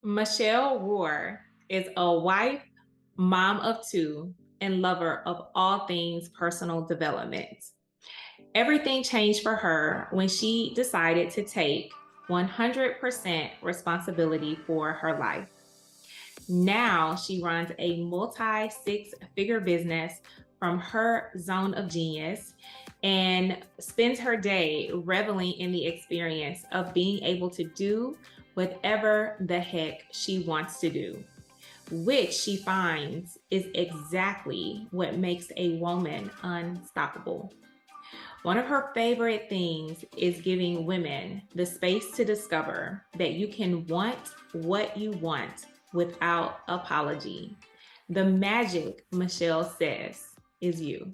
Michelle Rohr is a wife, mom of two, and lover of all things personal development. Everything changed for her when she decided to take 100% responsibility for her life. Now she runs a multi six-figure business from her zone of genius and spends her day reveling in the experience of being able to do whatever the heck she wants to do, which she finds is exactly what makes a woman unstoppable. One of her favorite things is giving women the space to discover that you can want what you want without apology. The magic, Michelle says, is you.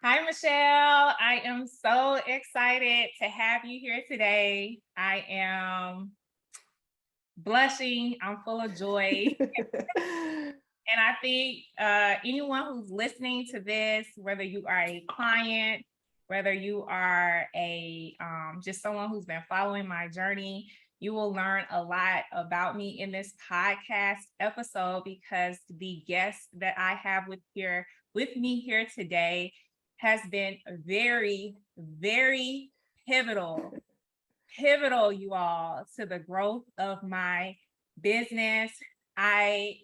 Hi, Michelle. I am so excited to have you here today. I am blushing. I'm full of joy. And I think anyone who's listening to this, whether you are a client, whether you are a just someone who's been following my journey, you will learn a lot about me in this podcast episode because the guest that I have with me here today has been very, very pivotal, you all, to the growth of my business. I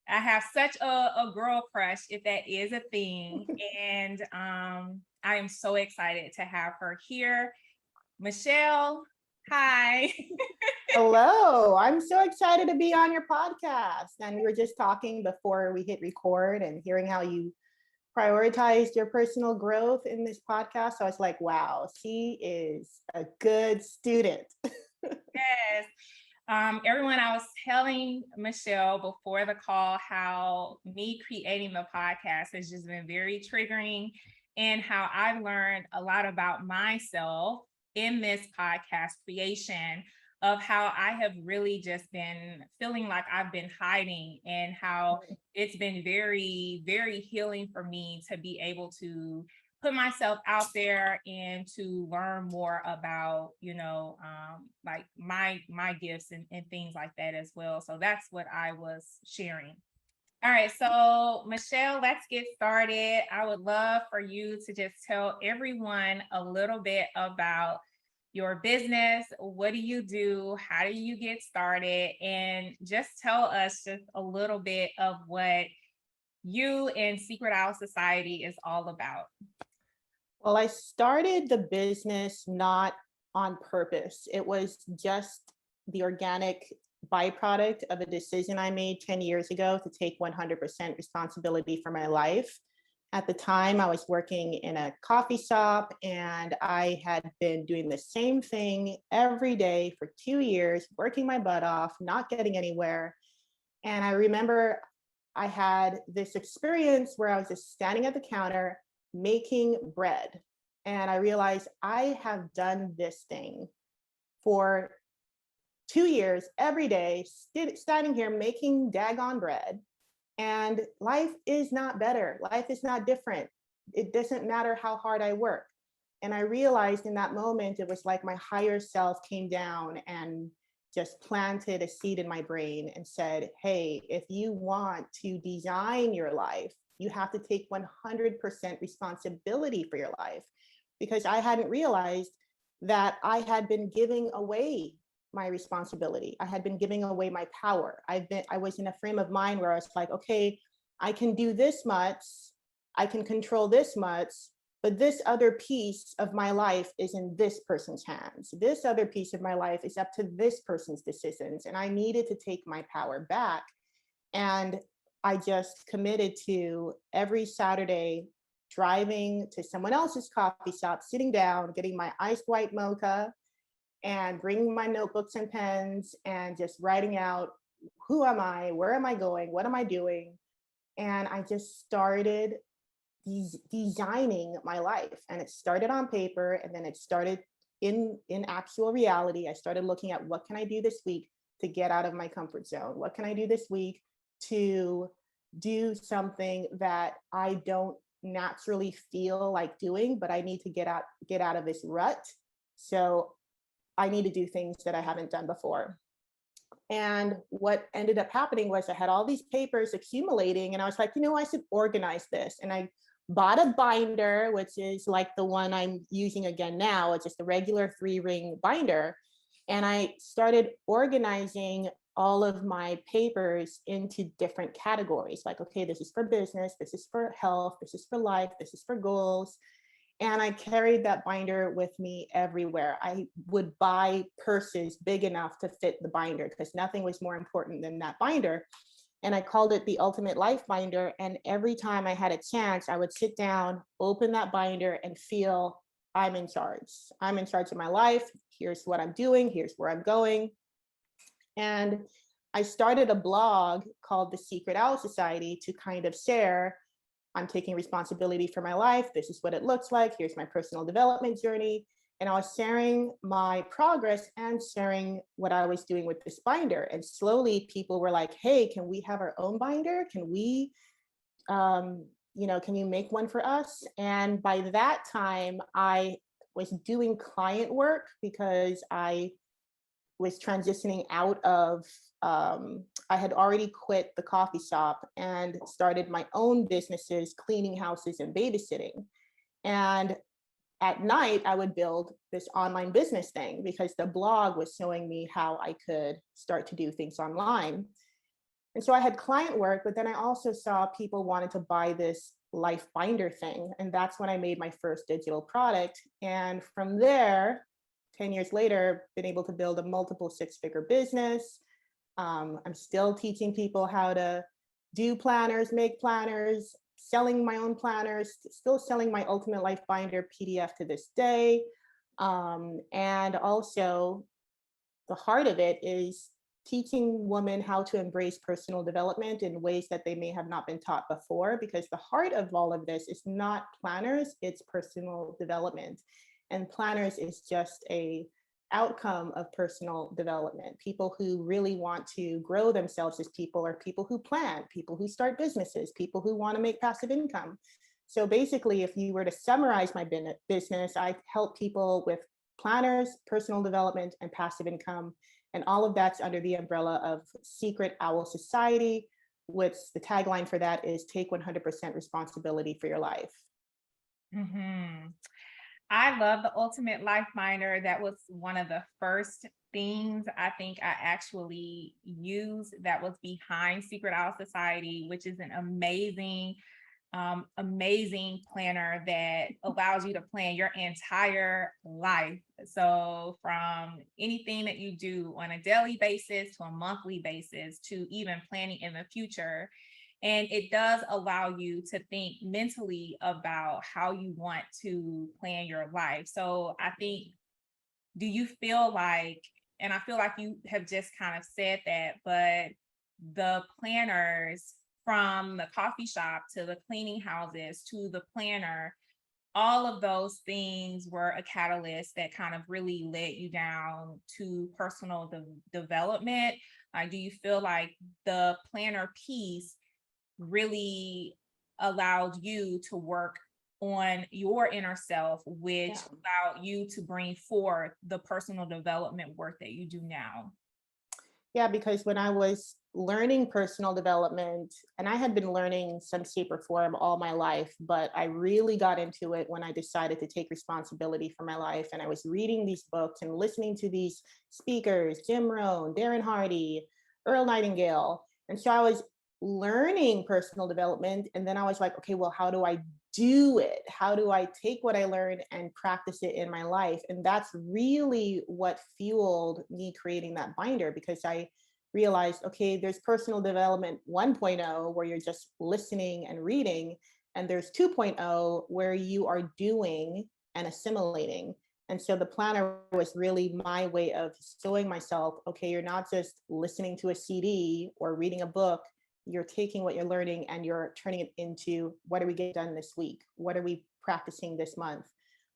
have such a girl crush, if that is a thing. And I am so excited to have her here. Michelle, hi. Hello, I'm so excited to be on your podcast. And we were just talking before we hit record and hearing how you prioritized your personal growth in this podcast. So I was like, wow, she is a good student. Yes. Everyone, I was telling Michelle before the call how me creating the podcast has just been very triggering and how I've learned a lot about myself in this podcast creation of how I have really just been feeling like I've been hiding and how it's been very, very healing for me to be able to put myself out there and to learn more about, like my gifts and things like that as well. So that's what I was sharing. All right, so Michelle, let's get started. I would love for you to just tell everyone a little bit about your business. What do you do? How do you get started? And just tell us just a little bit of what you and Secret Owl Society is all about. Well, I started the business not on purpose. It was just the organic byproduct of a decision I made 10 years ago to take 100% responsibility for my life. At the time, I was working in a coffee shop and I had been doing the same thing every day for 2 years, working my butt off, not getting anywhere. And I remember I had this experience where I was just standing at the counter making bread. And I realized I have done this thing for 2 years every day, standing here making daggone bread. And life is not better. Life is not different. It doesn't matter how hard I work. And I realized in that moment, it was like my higher self came down and just planted a seed in my brain and said, hey, if you want to design your life, you have to take 100% responsibility for your life. Because I hadn't realized that I had been giving away my responsibility. I had been giving away my power. I was in a frame of mind where I was like, okay, I can do this much, I can control this much, but this other piece of my life is in this person's hands. This other piece of my life is up to this person's decisions. And I needed to take my power back. And I just committed to every Saturday driving to someone else's coffee shop, sitting down, getting my iced white mocha, and bringing my notebooks and pens and just writing out, who am I? Where am I going? What am I doing? And I just started designing my life. And it started on paper and then it started in actual reality. I started looking at what can I do this week to get out of my comfort zone? What can I do this week to do something that I don't naturally feel like doing, but I need to get out of this rut. So I need to do things that I haven't done before. And what ended up happening was I had all these papers accumulating, and I was like, I should organize this. And I bought a binder, which is like the one I'm using again now. It's just a regular 3-ring binder. And I started organizing all of my papers into different categories. Like, okay, this is for business, this is for health, this is for life, this is for goals. And I carried that binder with me everywhere. I would buy purses big enough to fit the binder because nothing was more important than that binder. And I called it the Ultimate Life Binder. And every time I had a chance, I would sit down, open that binder, and feel I'm in charge. I'm in charge of my life. Here's what I'm doing. Here's where I'm going. And I started a blog called the Secret Owl Society to kind of share I'm taking responsibility for my life. This is what it looks like. Here's my personal development journey. And I was sharing my progress and sharing what I was doing with this binder. And slowly people were like, hey, can we have our own binder? Can we, can you make one for us? And by that time, I was doing client work because I was transitioning out of I had already quit the coffee shop and started my own businesses, cleaning houses and babysitting. And at night, I would build this online business thing because the blog was showing me how I could start to do things online. And so I had client work, but then I also saw people wanted to buy this life binder thing. And that's when I made my first digital product. And from there, 10 years later, been able to build a multiple 6-figure business. I'm still teaching people how to do planners, make planners, selling my own planners, still selling my Ultimate Life Binder PDF to this day. And also, the heart of it is teaching women how to embrace personal development in ways that they may have not been taught before, because the heart of all of this is not planners, it's personal development. And planners is just a outcome of personal development. People who really want to grow themselves as people are people who plan, people who start businesses, people who want to make passive income. So basically, if you were to summarize my business, I help people with planners, personal development, and passive income. And all of that's under the umbrella of Secret Owl Society, which the tagline for that is take 100% responsibility for your life. Mm-hmm. I love the Ultimate Life Binder. That was one of the first things I think I actually used that was behind Secret Owl Society, which is an amazing planner that allows you to plan your entire life. So from anything that you do on a daily basis to a monthly basis to even planning in the future. And it does allow you to think mentally about how you want to plan your life. So I think, do you feel like, and I feel like you have just kind of said that, but the planners from the coffee shop to the cleaning houses to the planner, all of those things were a catalyst that kind of really led you down to personal development? Do you feel like the planner piece really allowed you to work on your inner self, which allowed you to bring forth the personal development work that you do now? Yeah, because when I was learning personal development, and I had been learning some shape or form all my life, but I really got into it when I decided to take responsibility for my life. And I was reading these books and listening to these speakers, Jim Rohn, Darren Hardy, Earl Nightingale. And so I was learning personal development. And then I was like, okay, well, how do I do it? How do I take what I learned and practice it in my life? And that's really what fueled me creating that binder, because I realized, okay, there's personal development 1.0 where you're just listening and reading, and there's 2.0 where you are doing and assimilating. And so the planner was really my way of showing myself, okay, you're not just listening to a CD or reading a book, you're taking what you're learning and you're turning it into, what are we getting done this week? What are we practicing this month?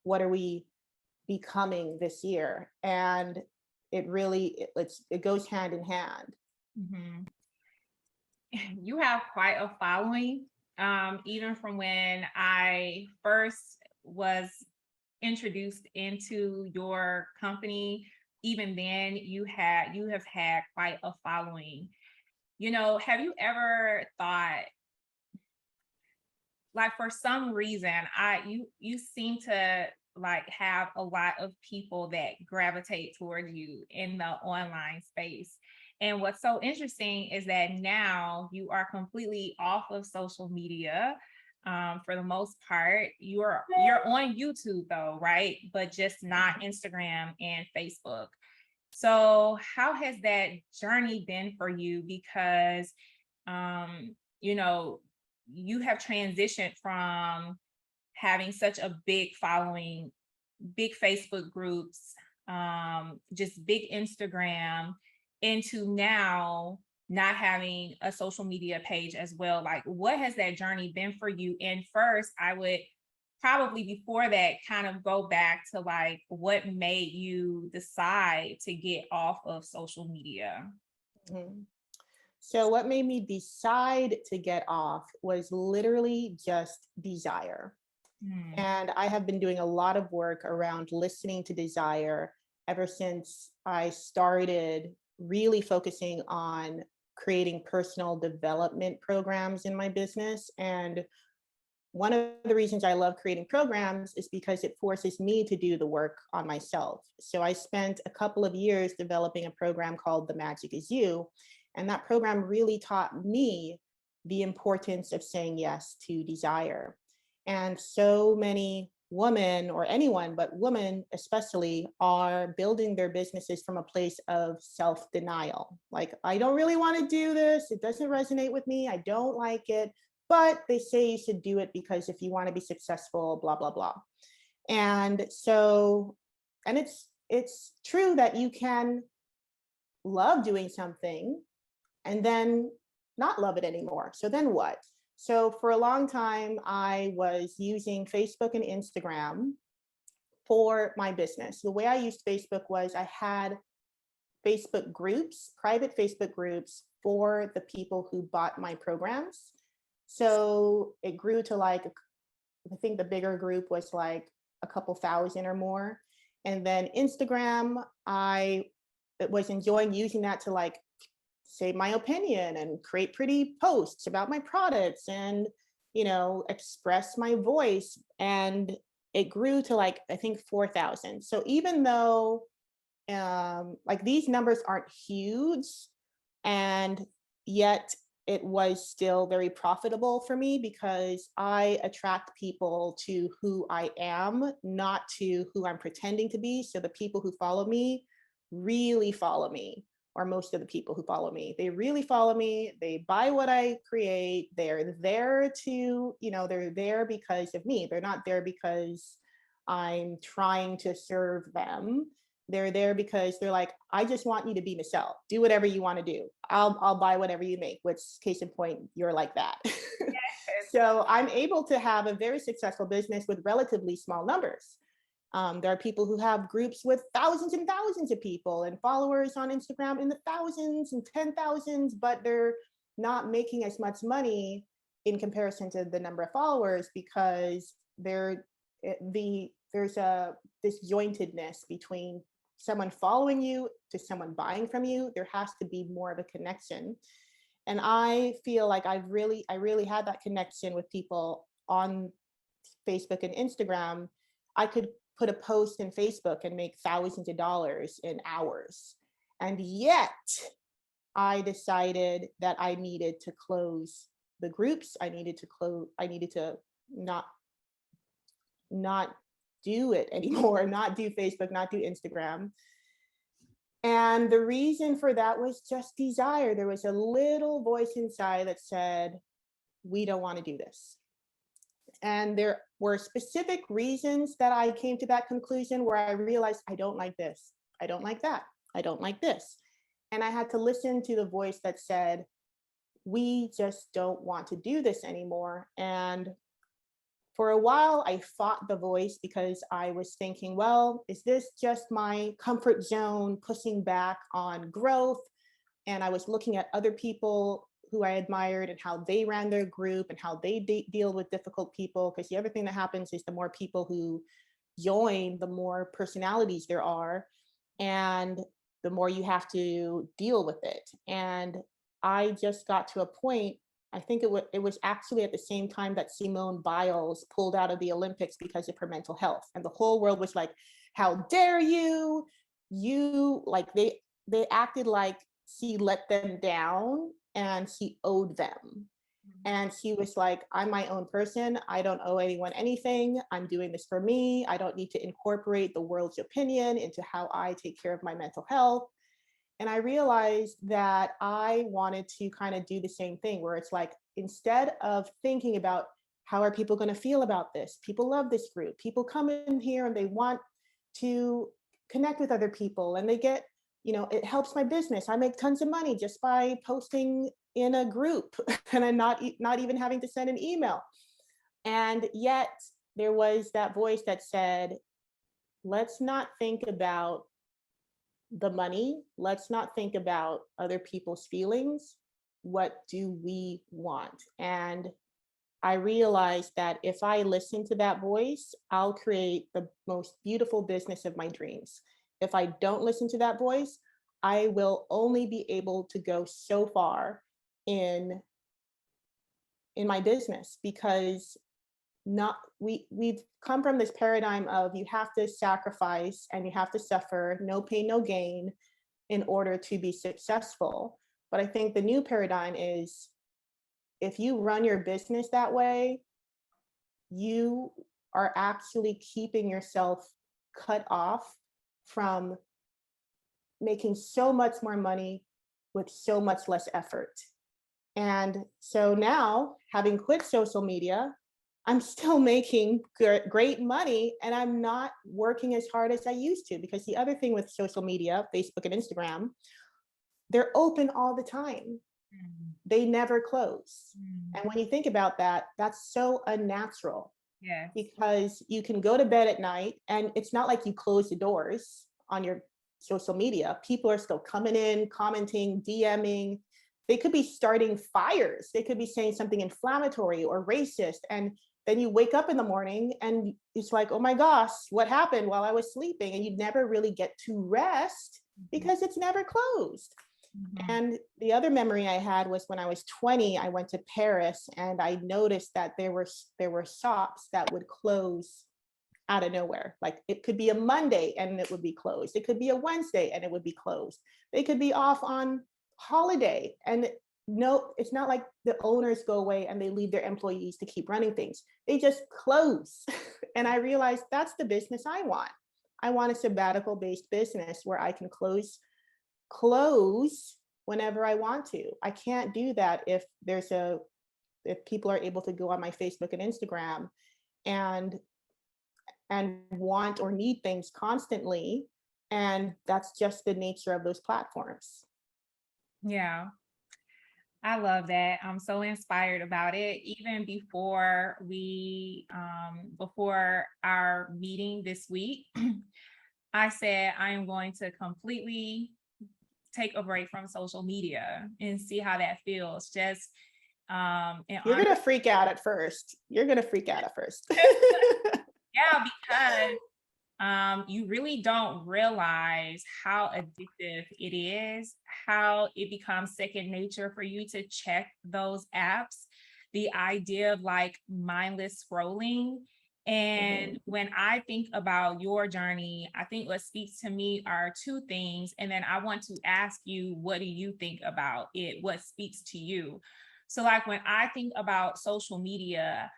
What are we becoming this year? And it really, it goes hand in hand. Mhm. You have quite a following. Even from when I first was introduced into your company, even then you have had quite a following. Have you ever thought, like, for some reason, you seem to like have a lot of people that gravitate towards you in the online space. And what's so interesting is that now you are completely off of social media. For the most part, you're on YouTube though, right? But just not Instagram and Facebook. So how has that journey been for you? Because you know, you have transitioned from having such a big following, big Facebook groups, just big Instagram, into now not having a social media page as well. Like, what has that journey been for you? And first, I would probably before that kind of go back to like what made you decide to get off of social media. Mhm. So what made me decide to get off was literally just desire. Hmm. And I have been doing a lot of work around listening to desire ever since I started really focusing on creating personal development programs in my business. And one of the reasons I love creating programs is because it forces me to do the work on myself. So I spent a couple of years developing a program called The Magic Is You. And that program really taught me the importance of saying yes to desire. And so many women, or anyone, but women especially, are building their businesses from a place of self denial. Like, I don't really want to do this. It doesn't resonate with me. I don't like it, but they say you should do it because if you want to be successful, blah blah blah. And so, and it's true that you can love doing something and then not love it anymore. So then what? So for a long time I was using Facebook and Instagram for my business. The way I used Facebook was I had Facebook groups, private Facebook groups for the people who bought my programs. So it grew to like, I think the bigger group was like a couple thousand or more. And then Instagram, I was enjoying using that to like say my opinion and create pretty posts about my products and, express my voice. And it grew to like, I think 4,000. So even though like these numbers aren't huge, and yet it was still very profitable for me because I attract people to who I am, not to who I'm pretending to be. So the people who follow me really follow me, or most of the people who follow me, they really follow me. They buy what I create. They're there to, they're there because of me. They're not there because I'm trying to serve them. They're there because they're like, I just want you to be Michelle. Do whatever you want to do. I'll buy whatever you make, which case in point, you're like that. So I'm able to have a very successful business with relatively small numbers. There are people who have groups with thousands and thousands of people and followers on Instagram in the thousands and 10,000s, but they're not making as much money in comparison to the number of followers because there's a disjointedness between someone following you to someone buying from you. There has to be more of a connection. And I feel like I really had that connection with people on Facebook and Instagram. I could put a post in Facebook and make thousands of dollars in hours. And yet I decided that I needed to close the groups. I needed to not do it anymore, not do Facebook, not do Instagram. And the reason for that was just desire. There was a little voice inside that said, we don't want to do this. And there were specific reasons that I came to that conclusion where I realized I don't like this. I don't like that. I don't like this. And I had to listen to the voice that said, we just don't want to do this anymore. And for a while, I fought the voice because I was thinking, well, is this just my comfort zone pushing back on growth? And I was looking at other people who I admired and how they ran their group and how they deal with difficult people. Because the other thing that happens is the more people who join, the more personalities there are. and the more you have to deal with it. And I just got to a point, I think it was actually at the same time that Simone Biles pulled out of the Olympics because of her mental health. And the whole world was like, how dare you? You like they acted like she let them down and she owed them. And she was like, I'm my own person. I don't owe anyone anything. I'm doing this for me. I don't need to incorporate the world's opinion into how I take care of my mental health. And I realized that I wanted to kind of do the same thing where it's like, instead of thinking about how are people going to feel about this, people love this group, people come in here and they want to connect with other people and they get, it helps my business. I make tons of money just by posting in a group and I'm not even having to send an email. And yet there was that voice that said, let's not think about the money. Let's not think about other people's feelings. What do we want? And I realized that if I listen to that voice, I'll create the most beautiful business of my dreams. If I don't listen to that voice, I will only be able to go so far in my business because not we've come from this paradigm of you have to sacrifice and you have to suffer, no pain, no gain in order to be successful. But I think the new paradigm is if you run your business that way, you are actually keeping yourself cut off from making so much more money with so much less effort. And so now, having quit social media, I'm still making great money and I'm not working as hard as I used to. Because the other thing with social media, Facebook and Instagram, they're open all the time. They never close. And when you think about that, that's so unnatural. Yeah. Because you can go to bed at night and it's not like you close the doors on your social media. People are still coming in, commenting, DMing. They could be starting fires. They could be saying something inflammatory or racist. And then you wake up in the morning and it's like, oh my gosh, what happened while I was sleeping? And you never really get to rest because it's never closed. And the other memory I had was when I was 20, I went to Paris and I noticed that there were shops that would close out of nowhere. Like it could be a Monday and it would be closed. It could be a Wednesday and it would be closed. They could be off on holiday. And no, it's not like the owners go away and they leave their employees to keep running things. They just close. And I realized that's the business I want. I want a sabbatical based business where I can close whenever I want to. I can't do that if people are able to go on my Facebook and Instagram and want or need things constantly. And that's just the nature of those platforms. Yeah. I love that. I'm so inspired about it. Even before our meeting this week, I said I am going to completely take a break from social media and see how that feels. Just you're gonna freak out at first. Yeah, because you really don't realize how addictive it is, how it becomes second nature for you to check those apps, the idea of like mindless scrolling. And when I think about your journey, I think what speaks to me are two things. And then I want to ask you, what do you think about it? What speaks to you? So like when I think about social media,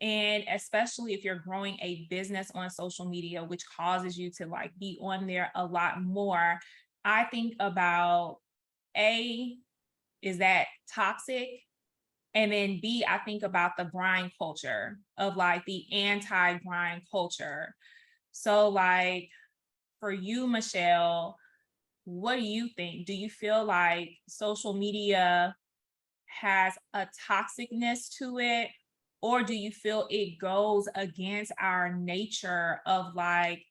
and especially if you're growing a business on social media, which causes you to like be on there a lot more, I think about A, is that toxic? And then B, I think about the grind culture of like the anti-grind culture. So like for you, Michelle, what do you think? Do you feel like social media has a toxicness to it? Or do you feel it goes against our nature of like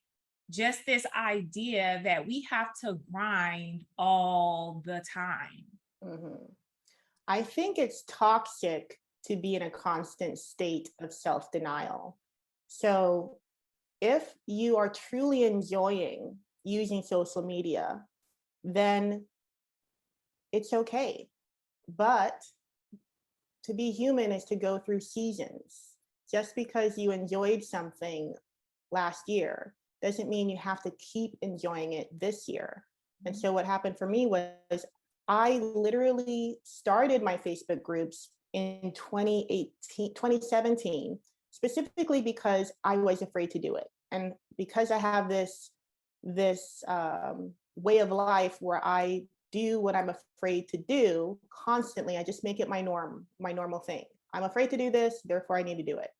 just this idea that we have to grind all the time? I think it's toxic to be in a constant state of self-denial. So if you are truly enjoying using social media, then it's okay. But to be human is to go through seasons. Just because you enjoyed something last year doesn't mean you have to keep enjoying it this year. And so what happened for me was I literally started my Facebook groups in 2018, 2017, specifically because I was afraid to do it. And because I have this way of life where I do what I'm afraid to do constantly, I just make it my normal thing. I'm afraid to do this, therefore I need to do it.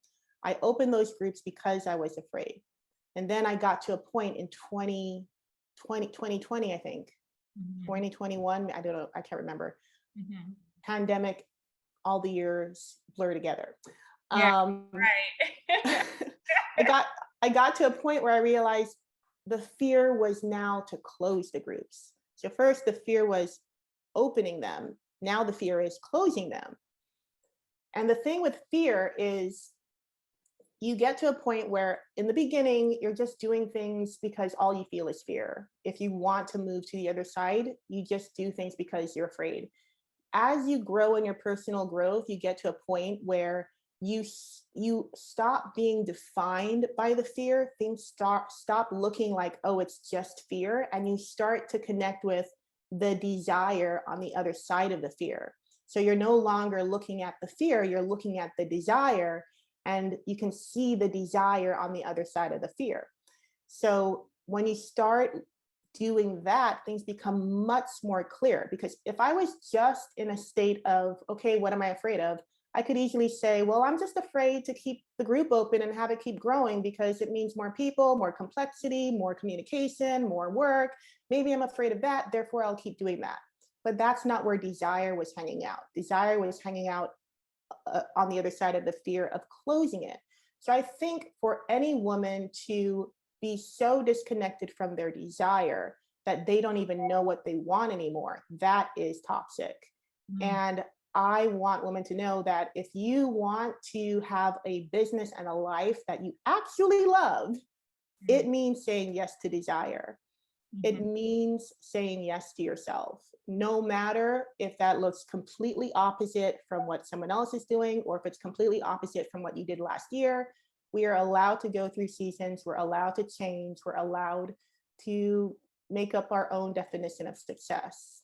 I opened those groups because I was afraid. And then I got to a point in 2020, I think, 2021, I don't know, I can't remember. Pandemic, all the years blur together. Yeah, Um, right. I got to a point where I realized the fear was now to close the groups. So first the fear was opening them. Now the fear is closing them. And the thing with fear is you get to a point where in the beginning, you're just doing things because all you feel is fear. If you want to move to the other side, you just do things because you're afraid. As you grow in your personal growth, you get to a point where you stop being defined by the fear. Things stop looking like, oh, it's just fear, and you start to connect with the desire on the other side of the fear. So you're no longer looking at the fear, you're looking at the desire, and you can see the desire on the other side of the fear. So when you start doing that, things become much more clear. Because if I was just in a state of, okay, what am I afraid of? I could easily say, well, I'm just afraid to keep the group open and have it keep growing because it means more people, more complexity, more communication, more work. Maybe I'm afraid of that, therefore I'll keep doing that. But that's not where desire was hanging out. Desire was hanging out on the other side of the fear of closing it. So I think for any woman to be so disconnected from their desire that they don't even know what they want anymore, that is toxic. And I want women to know that if you want to have a business and a life that you actually love, it means saying yes to desire. It means saying yes to yourself, no matter if that looks completely opposite from what someone else is doing, or if it's completely opposite from what you did last year. We are allowed to go through seasons. We're allowed to change. We're allowed to make up our own definition of success.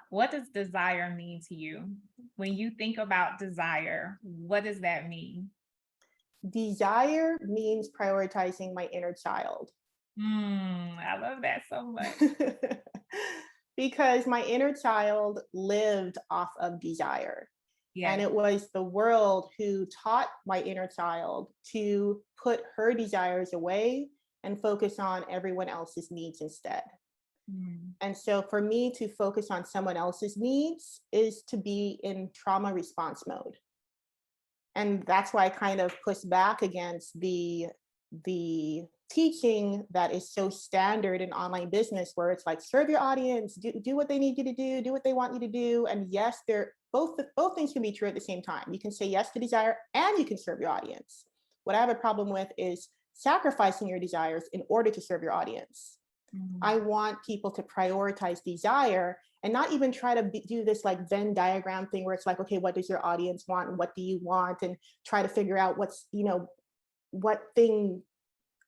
What does desire mean to you? When you think about desire, what does that mean? Desire means prioritizing my inner child. I love that so much. Because my inner child lived off of desire. And it was the world who taught my inner child to put her desires away and focus on everyone else's needs instead. And so for me to focus on someone else's needs is to be in trauma response mode. And that's why I kind of push back against the teaching that is so standard in online business, where it's like, serve your audience, do what they need you to do what they want you to do. And yes, they're both things can be true at the same time. You can say yes to desire and you can serve your audience. What I have a problem with is sacrificing your desires in order to serve your audience. I want people to prioritize desire and not even try to do this like Venn diagram thing where it's like, okay, what does your audience want and what do you want, and try to figure out what thing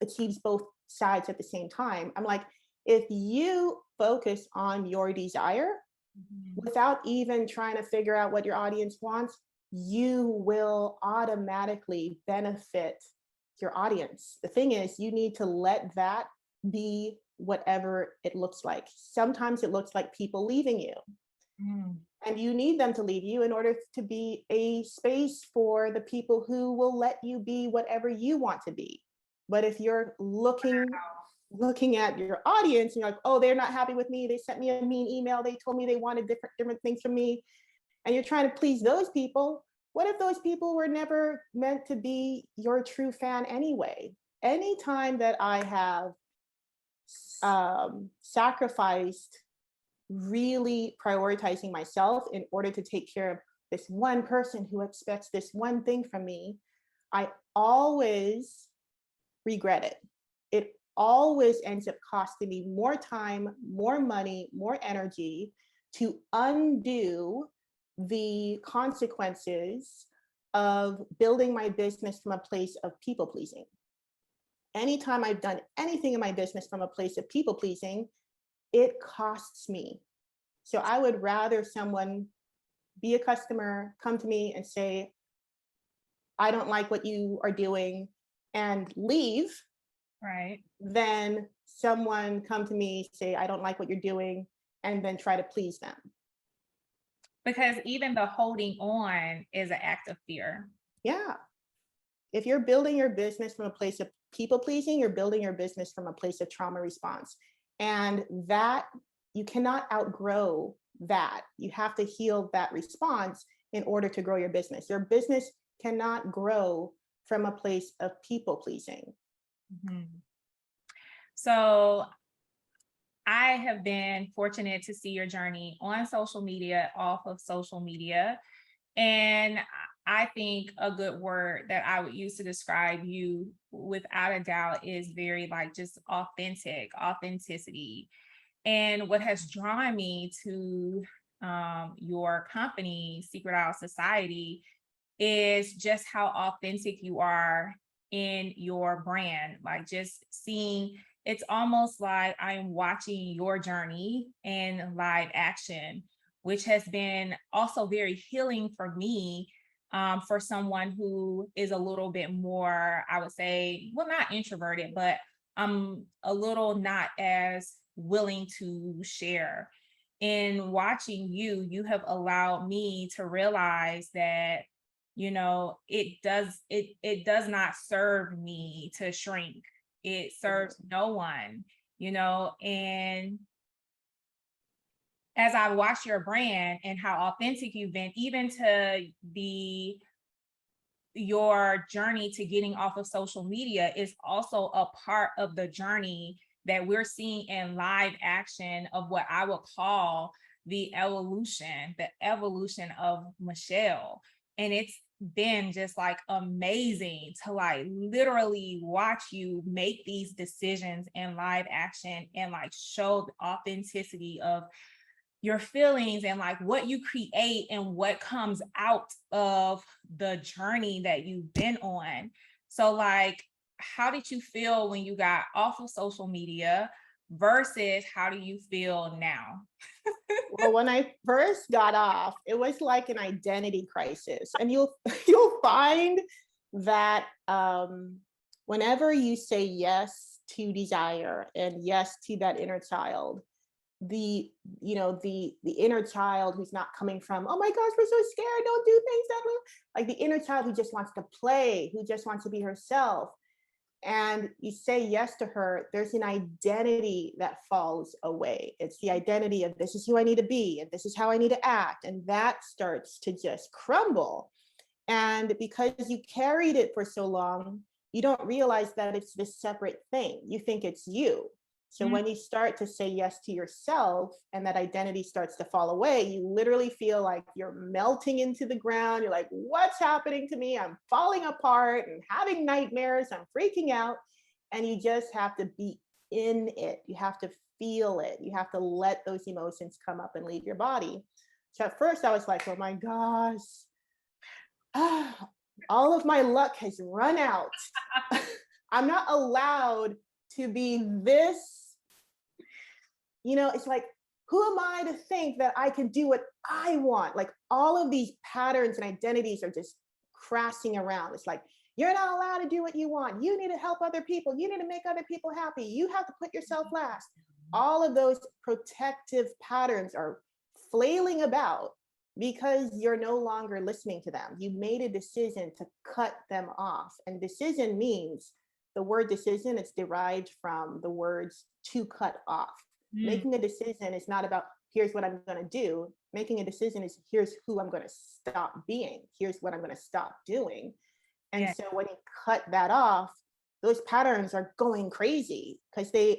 achieves both sides at the same time. I'm like, if you focus on your desire without even trying to figure out what your audience wants, you will automatically benefit your audience. The thing is, you need to let that be whatever it looks like. Sometimes it looks like people leaving you. And you need them to leave you in order to be a space for the people who will let you be whatever you want to be. But if you're looking at your audience and you're like, oh, they're not happy with me, they sent me a mean email, they told me they wanted different things from me, and you're trying to please those people, what if those people were never meant to be your true fan anyway? Anytime that I have sacrificed really prioritizing myself in order to take care of this one person who expects this one thing from me, I always regret it. It always ends up costing me more time, more money, more energy to undo the consequences of building my business from a place of people pleasing. Anytime I've done anything in my business from a place of people pleasing, it costs me. So I would rather someone be a customer, come to me and say, I don't like what you are doing and leave, Right. than someone come to me, say, I don't like what you're doing, and then try to please them. Because even the holding on is an act of fear. Yeah. If you're building your business from a place of people pleasing, you're building your business from a place of trauma response. And that you cannot outgrow that. You have to heal that response in order to grow your business. Your business cannot grow from a place of people pleasing. Mhm. So I have been fortunate to see your journey on social media, off of social media. And I think a good word that I would use to describe you without a doubt is very like just authenticity. And what has drawn me to your company, Secret Isle Society, is just how authentic you are in your brand. Like just seeing, it's almost like I'm watching your journey in live action, which has been also very healing for me. For someone who is a little bit more, I would say, well, not introverted, but I'm a little not as willing to share. In watching you, you have allowed me to realize that it does not serve me to shrink. It serves no one. And as I watch your brand and how authentic you've been, even to your journey to getting off of social media is also a part of the journey that we're seeing in live action of what I would call the evolution of Michelle. And it's been just like amazing to like literally watch you make these decisions in live action and like show the authenticity of your feelings and like what you create and what comes out of the journey that you've been on. So like, how did you feel when you got off of social media versus how do you feel now? Well, when I first got off, it was like an identity crisis. And you'll you'll find that whenever you say yes to desire and yes to that inner child, the the inner child who's not coming from, oh my gosh, we're so scared, don't do things that way, like the inner child who just wants to play, who just wants to be herself, and you say yes to her, there's an identity that falls away. It's the identity of this is who I need to be and this is how I need to act, and that starts to just crumble. And because you carried it for so long, you don't realize that it's this separate thing. You think it's you. So Mm. when you start to say yes to yourself and that identity starts to fall away, you literally feel like you're melting into the ground. You're like, what's happening to me? I'm falling apart and having nightmares. I'm freaking out. And you just have to be in it. You have to feel it. You have to let those emotions come up and leave your body. So at first I was like, oh my gosh, all of my luck has run out. I'm not allowed to be this. It's like, who am I to think that I can do what I want? Like all of these patterns and identities are just crashing around. It's like, you're not allowed to do what you want. You need to help other people. You need to make other people happy. You have to put yourself last. All of those protective patterns are flailing about because you're no longer listening to them. You made a decision to cut them off. And decision means, the word decision, it's derived from the words to cut off. Mm. Making a decision is not about here's what I'm going to do. Making a decision is here's who I'm going to stop being. Here's what I'm going to stop doing. And Yeah. so when you cut that off, those patterns are going crazy because they're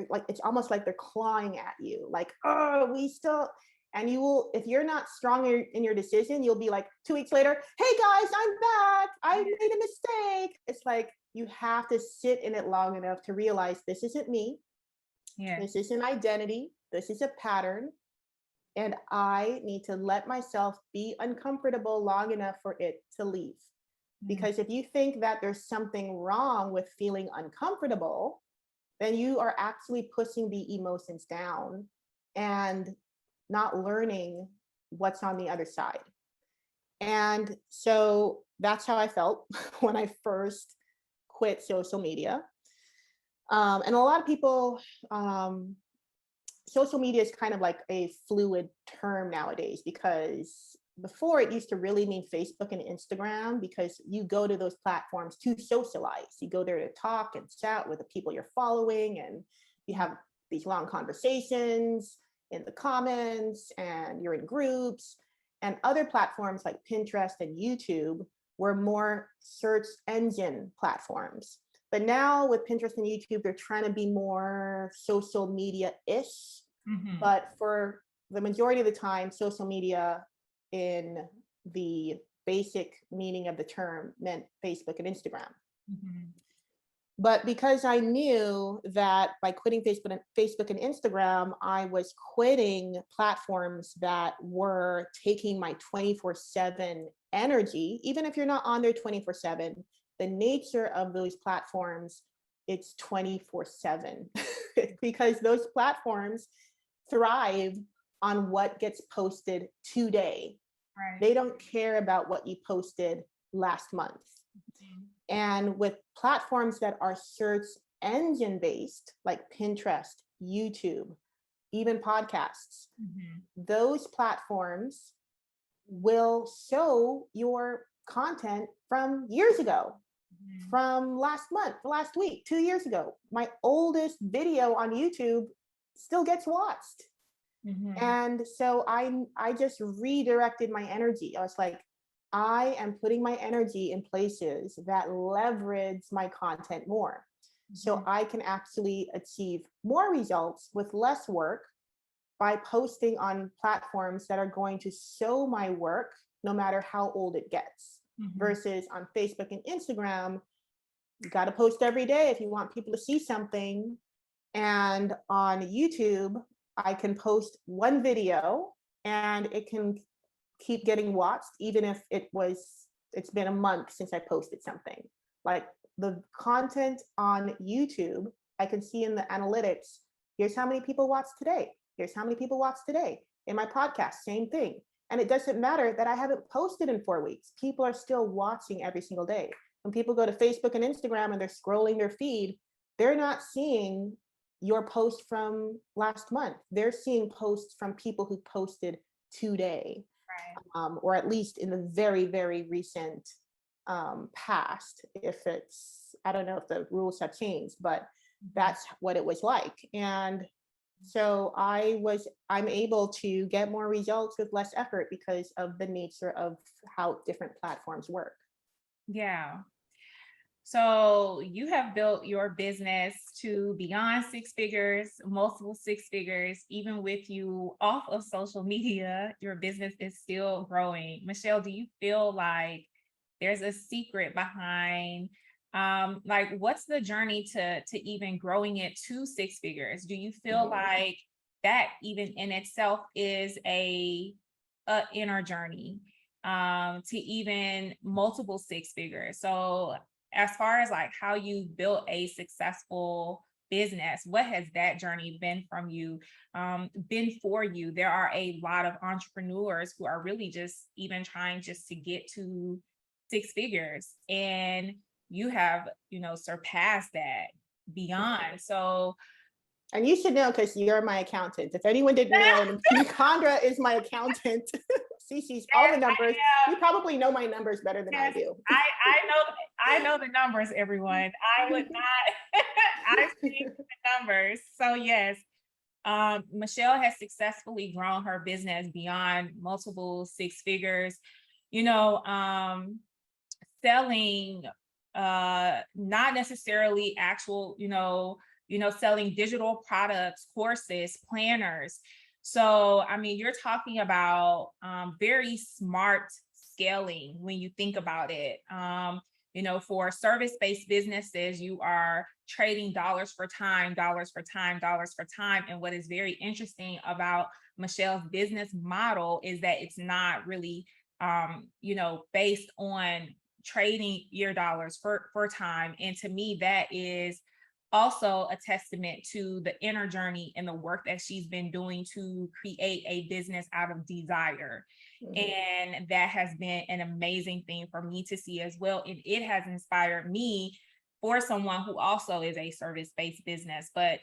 like, it's almost like they're clawing at you, like, oh, we still. And you will, if you're not strong in your decision, you'll be like 2 weeks later, hey guys, I'm back, I made a mistake. It's like you have to sit in it long enough to realize this isn't me. Yeah. This is an identity. This is a pattern. And I need to let myself be uncomfortable long enough for it to leave. Because if you think that there's something wrong with feeling uncomfortable, then you are actually pushing the emotions down and not learning what's on the other side. And so that's how I felt when I first quit social media. And a lot of people, social media is kind of like a fluid term nowadays, because before it used to really mean Facebook and Instagram, because you go to those platforms to socialize. You go there to talk and chat with the people you're following, and you have these long conversations in the comments, and you're in groups. And other platforms like Pinterest and YouTube were more search engine platforms. But now with Pinterest and YouTube, they're trying to be more social media-ish. But for the majority of the time, social media in the basic meaning of the term meant Facebook and Instagram. But because I knew that by quitting Facebook and Instagram, I was quitting platforms that were taking my 24/7 energy. Even if you're not on there 24/7, the nature of those platforms, it's 24/7 because those platforms thrive on what gets posted today. Right. They don't care about what you posted last month. And with platforms that are search engine based, like Pinterest, YouTube, even podcasts, those platforms will show your content from years ago, from last month, last week, 2 years ago. My oldest video on YouTube still gets watched. And so I just redirected my energy. I was like, I am putting my energy in places that leverage my content more. So I can actually achieve more results with less work by posting on platforms that are going to show my work no matter how old it gets. Versus on Facebook and Instagram, you got to post every day if you want people to see something. And on YouTube, I can post one video and it can keep getting watched, even if it's been a month since I posted something. Like the content on YouTube, I can see in the analytics, here's how many people watched today. Here's how many people watched today. In my podcast, same thing. And it doesn't matter that I haven't posted in 4 weeks. People are still watching every single day. When people go to Facebook and Instagram and they're scrolling their feed, they're not seeing your post from last month. They're seeing posts from people who posted today, or at least in the very, very recent past. If it's, I don't know if the rules have changed, but that's what it was like. And so I'm able to get more results with less effort because of the nature of how different platforms work. Yeah. So you have built your business to beyond 6 figures, multiple 6 figures. Even with you off of social media, your business is still growing. Michelle, do you feel like there's a secret behind, like, what's the journey to even growing it to 6 figures? Do you feel like that even in itself is a inner journey to even multiple 6 figures? So as far as like how you built a successful business, what has that journey been from you, been for you? There are a lot of entrepreneurs who are really just even trying just to get to 6 figures, and you have, surpassed that beyond. So, and you should know because you're my accountant. If anyone didn't know, Nikandra is my accountant. She sees all the numbers. You probably know my numbers better than I do. I know the numbers, everyone. I would not. I see the numbers. So yes, Michelle has successfully grown her business beyond multiple 6 figures. Selling not necessarily actual, selling digital products, courses, planners. So, I mean, you're talking about very smart scaling when you think about it. For service-based businesses, you are trading dollars for time, dollars for time, dollars for time. And what is very interesting about Michelle's business model is that it's not really, based on trading your dollars for time. And to me, that is also a testament to the inner journey and the work that she's been doing to create a business out of desire. And that has been an amazing thing for me to see as well. And it has inspired me for someone who also is a service-based business. But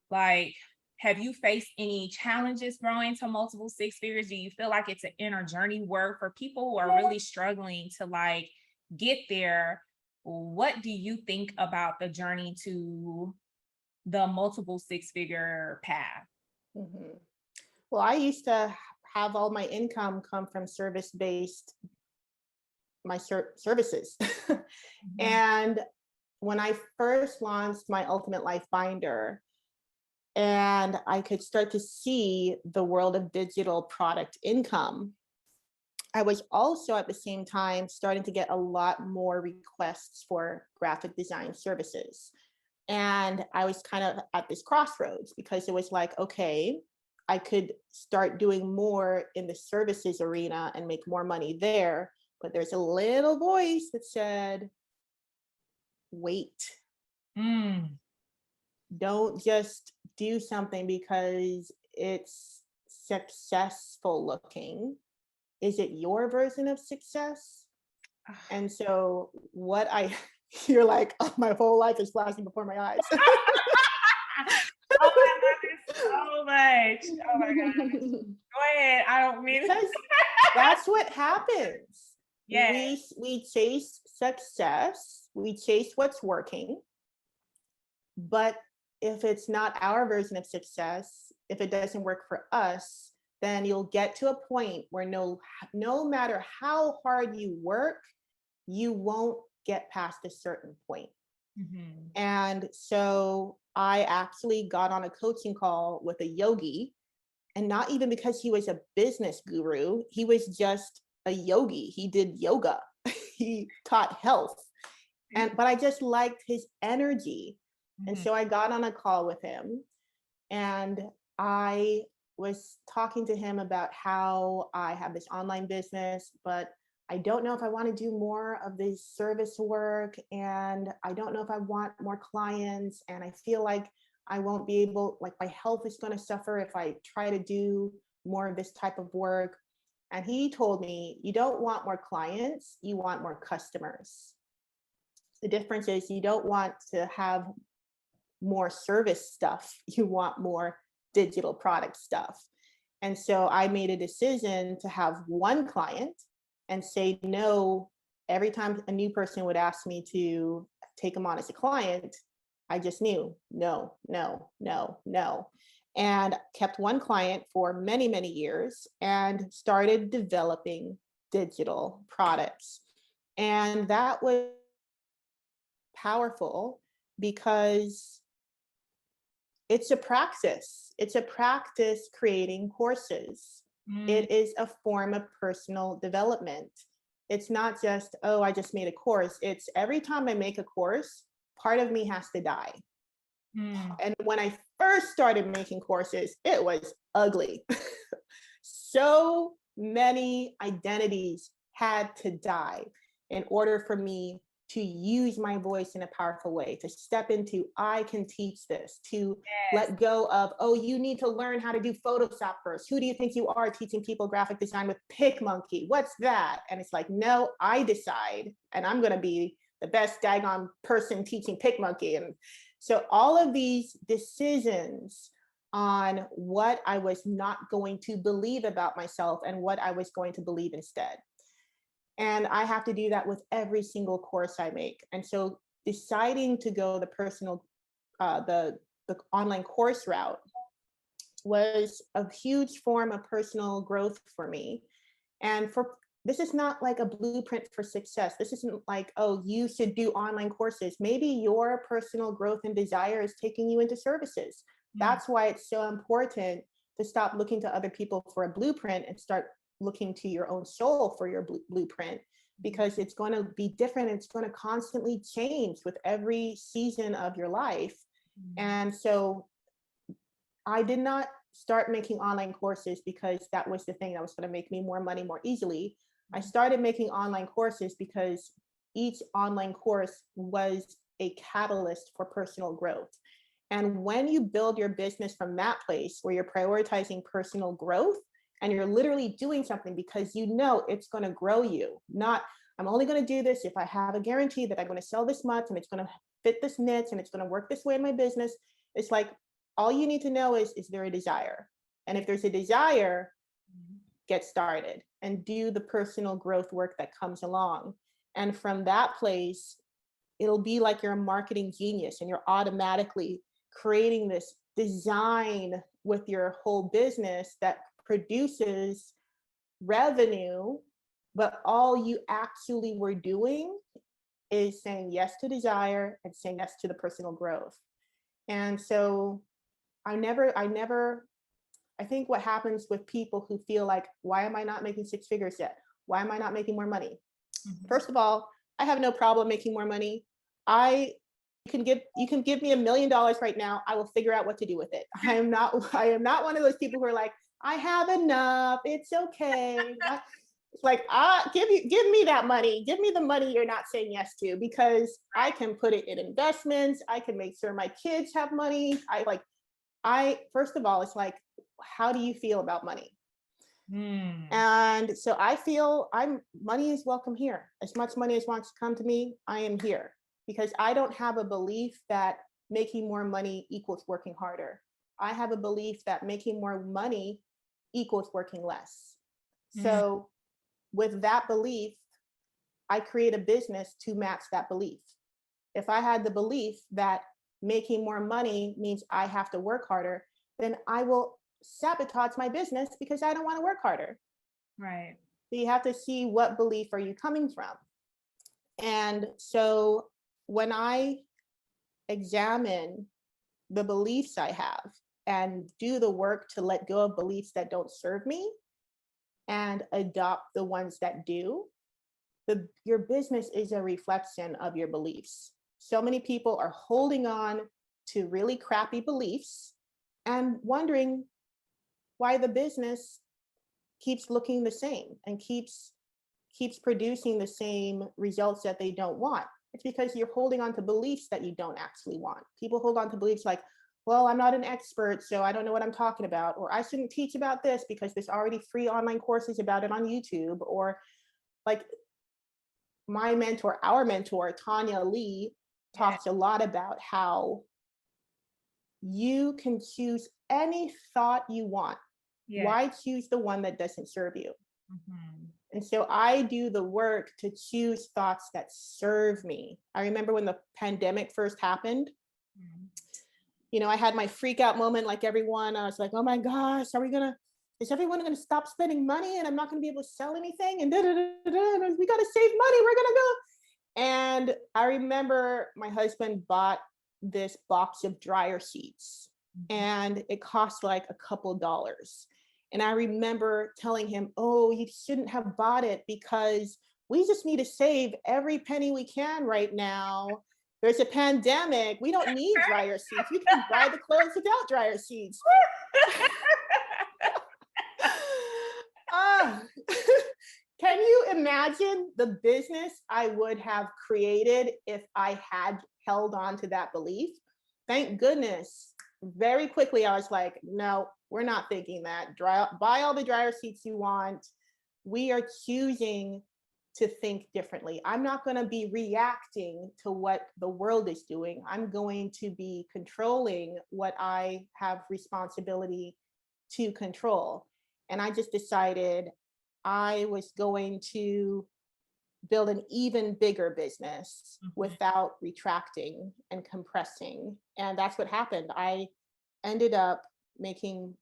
like, have you faced any challenges growing to multiple six figures? Do you feel like it's an inner journey work for people who are really struggling to like get there? What do you think about the journey to the multiple six-figure path? Mhm. Well, I used to have all my income come from service-based, my services. Mhm. And when I first launched my Ultimate Life Binder, and I could start to see the world of digital product income, I was also at the same time starting to get a lot more requests for graphic design services. And I was kind of at this crossroads because it was like, okay, I could start doing more in the services arena and make more money there. But there's a little voice that said, wait, Mm. don't just do something because it's successful looking. Is it your version of success? And so what I, you're like, oh, my whole life is flashing before my eyes. Oh, I love this so much. Oh my God. Go ahead. I don't mean Because that's what happens. Yes. We chase success, we chase what's working, but if it's not our version of success, if it doesn't work for us, then you'll get to a point where no matter how hard you work, you won't get past a certain point. Mhm. And so I actually got on a coaching call with a yogi, and not even because he was a business guru, he was just a yogi. He did yoga. He taught health. But I just liked his energy. And Mhm. so I got on a call with him, and I was talking to him about how I have this online business, but I don't know if I want to do more of this service work. And I don't know if I want more clients. And I feel like I won't be able, like, my health is going to suffer if I try to do more of this type of work. And he told me, you don't want more clients, you want more customers. The difference is you don't want to have more service stuff, you want more digital product stuff. And so I made a decision to have one client and say no every time a new person would ask me to take them on as a client. I just knew no, no, no, no. And kept one client for many, many years and started developing digital products. And that was powerful because it's a practice. It's a practice creating courses. Mm. It is a form of personal development. It's not just, oh, I just made a course. It's every time I make a course, part of me has to die. Mm. And when I first started making courses, it was ugly. So many identities had to die in order for me to use my voice in a powerful way, to step into, I can teach this, to Yes. let go of, oh, you need to learn how to do Photoshop first. Who do you think you are teaching people graphic design with PicMonkey? What's that? And it's like, no, I decide, and I'm going to be the best daggone person teaching PicMonkey. And so all of these decisions on what I was not going to believe about myself and what I was going to believe instead. And I have to do that with every single course I make. And so deciding to go the personal, the online course route was a huge form of personal growth for me. And this is not like a blueprint for success. This isn't like, oh, you should do online courses. Maybe your personal growth and desire is taking you into services. That's why it's so important to stop looking to other people for a blueprint and start looking to your own soul for your blueprint. because it's going to be different. It's going to constantly change with every season of your life. And so I did not start making online courses because that was the thing that was going to make me more money more easily. I started making online courses because each online course was a catalyst for personal growth. And when you build your business from that place where you're prioritizing personal growth and you're literally doing something because you know it's going to grow you, not I'm only going to do this if I have a guarantee that I'm going to sell this much and it's going to fit this niche and it's going to work this way in my business. It's like, all you need to know is there a desire? And if there's a desire, get started and do the personal growth work that comes along. And from that place, it'll be like you're a marketing genius and you're automatically creating this design with your whole business that produces revenue, but all you actually were doing is saying yes to desire and saying yes to the personal growth. And so I think what happens with people who feel like, why am I not making six figures yet? Why am I not making more money? First of all, I have no problem making more money. You can give me $1 million right now. I will figure out what to do with it. I am not one of those people who are like, I have enough. It's okay. It's like, give me that money. Give me the money you're not saying yes to, because I can put it in investments. I can make sure my kids have money. First of all, it's like, how do you feel about money? And so I feel money is welcome here. As much money as wants to come to me, I am here, because I don't have a belief that making more money equals working harder. I have a belief that making more money equals working less. So with that belief, I create a business to match that belief. If I had the belief that making more money means I have to work harder, then I will sabotage my business because I don't want to work harder. Right. So you have to see, what belief are you coming from? And so when I examine the beliefs I have and do the work to let go of beliefs that don't serve me and adopt the ones that do, your business is a reflection of your beliefs. So many people are holding on to really crappy beliefs and wondering why the business keeps looking the same and keeps producing the same results that they don't want. It's because you're holding on to beliefs that you don't actually want. People hold on to beliefs like, well, I'm not an expert, so I don't know what I'm talking about, or I shouldn't teach about this because there's already free online courses about it on YouTube. Or like our mentor, Tanya Lee, talks a lot about how you can choose any thought you want. Yeah. Why choose the one that doesn't serve you? And so I do the work to choose thoughts that serve me. I remember when the pandemic first happened, I had my freak out moment like everyone. I was like, oh my gosh, is everyone gonna stop spending money and I'm not gonna be able to sell anything? And we gotta save money, we're gonna go. And I remember my husband bought this box of dryer sheets and it cost like a couple dollars. And I remember telling him, oh, you shouldn't have bought it because we just need to save every penny we can right now. There's a pandemic. We don't need dryer sheets. We can buy the clothes without dryer sheets. Can you imagine the business I would have created if I had held on to that belief? Thank goodness. Very quickly, I was like, no, we're not thinking that. Buy all the dryer sheets you want. We are choosing to think differently. I'm not going to be reacting to what the world is doing. I'm going to be controlling what I have responsibility to control. And I just decided I was going to build an even bigger business without retracting and compressing. And that's what happened. I ended up making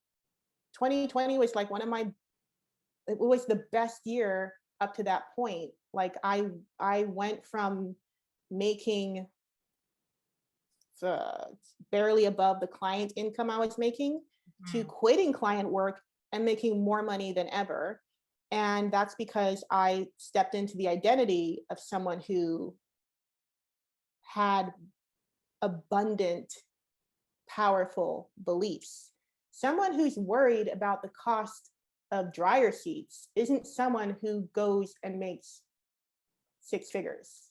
2020 was like it was the best year up to that point. Like I went from making barely above the client income I was making to quitting client work and making more money than ever. And that's because I stepped into the identity of someone who had abundant, powerful beliefs. Someone who's worried about the cost of dryer sheets isn't someone who goes and makes six figures.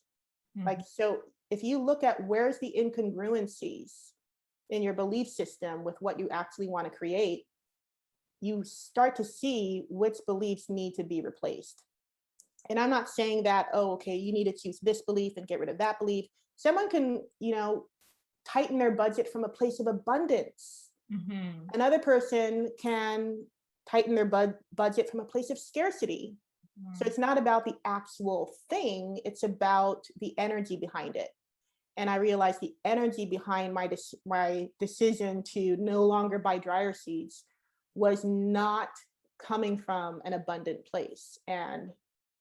Like, Mhm. so if you look at where's the incongruencies in your belief system with what you actually want to create, you start to see which beliefs need to be replaced. And I'm not saying that, oh, okay, you need to choose this belief and get rid of that belief. Someone can, tighten their budget from a place of abundance. Mhm. Another person can tighten their budget from a place of scarcity. So Mhm. it's not about the actual thing, it's about the energy behind it. And I realized the energy behind my decision to no longer buy dryer sheets was not coming from an abundant place. And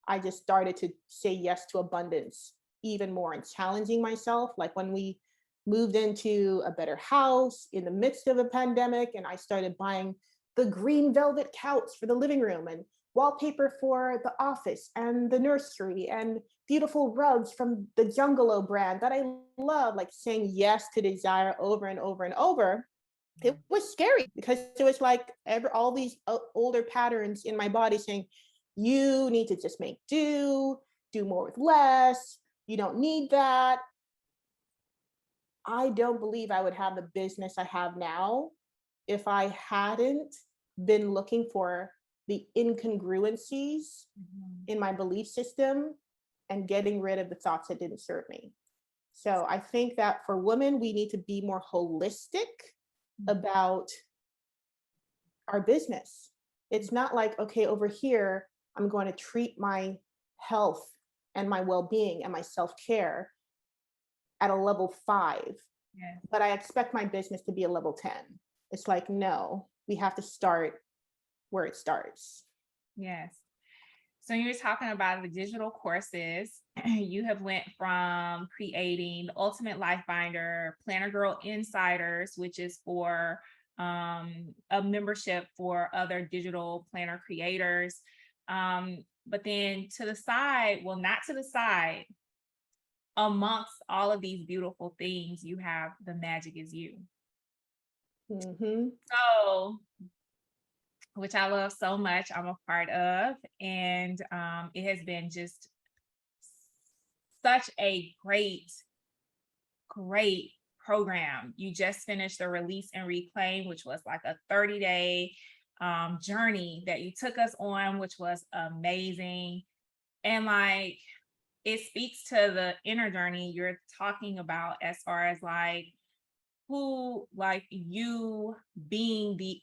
I just started to say yes to abundance even more and challenging myself. Like when we moved into a better house in the midst of a pandemic, and I started buying the green velvet couch for the living room and wallpaper for the office and the nursery and beautiful rugs from the Jungalow brand that I love, like saying yes to desire over and over and over. It was scary because it was like all these older patterns in my body saying, you need to just make do more with less, you don't need that. I don't believe I would have the business I have now if I hadn't been looking for the incongruencies Mhm. in my belief system and getting rid of the thoughts that didn't serve me. So I think that for women, we need to be more holistic Mhm. about our business. It's not like, okay, over here, I'm going to treat my health and my well being and my self care at a level 5, Yes. but I expect my business to be a level 10. It's like, no, we have to start where it starts. Yes. So you're talking about the digital courses. You have went from creating the Ultimate Life Binder, Planner Girl Insiders, which is for a membership for other digital planner creators. But then to the side, well, not to the side, amongst all of these beautiful things, you have the magic is you. Hmm. So, which I love so much, I'm a part of, and it has been just such a great program. You just finished the Release and Reclaim, which was like a 30-day journey that you took us on, which was amazing. And like, it speaks to the inner journey you're talking about as far as like who, like you being the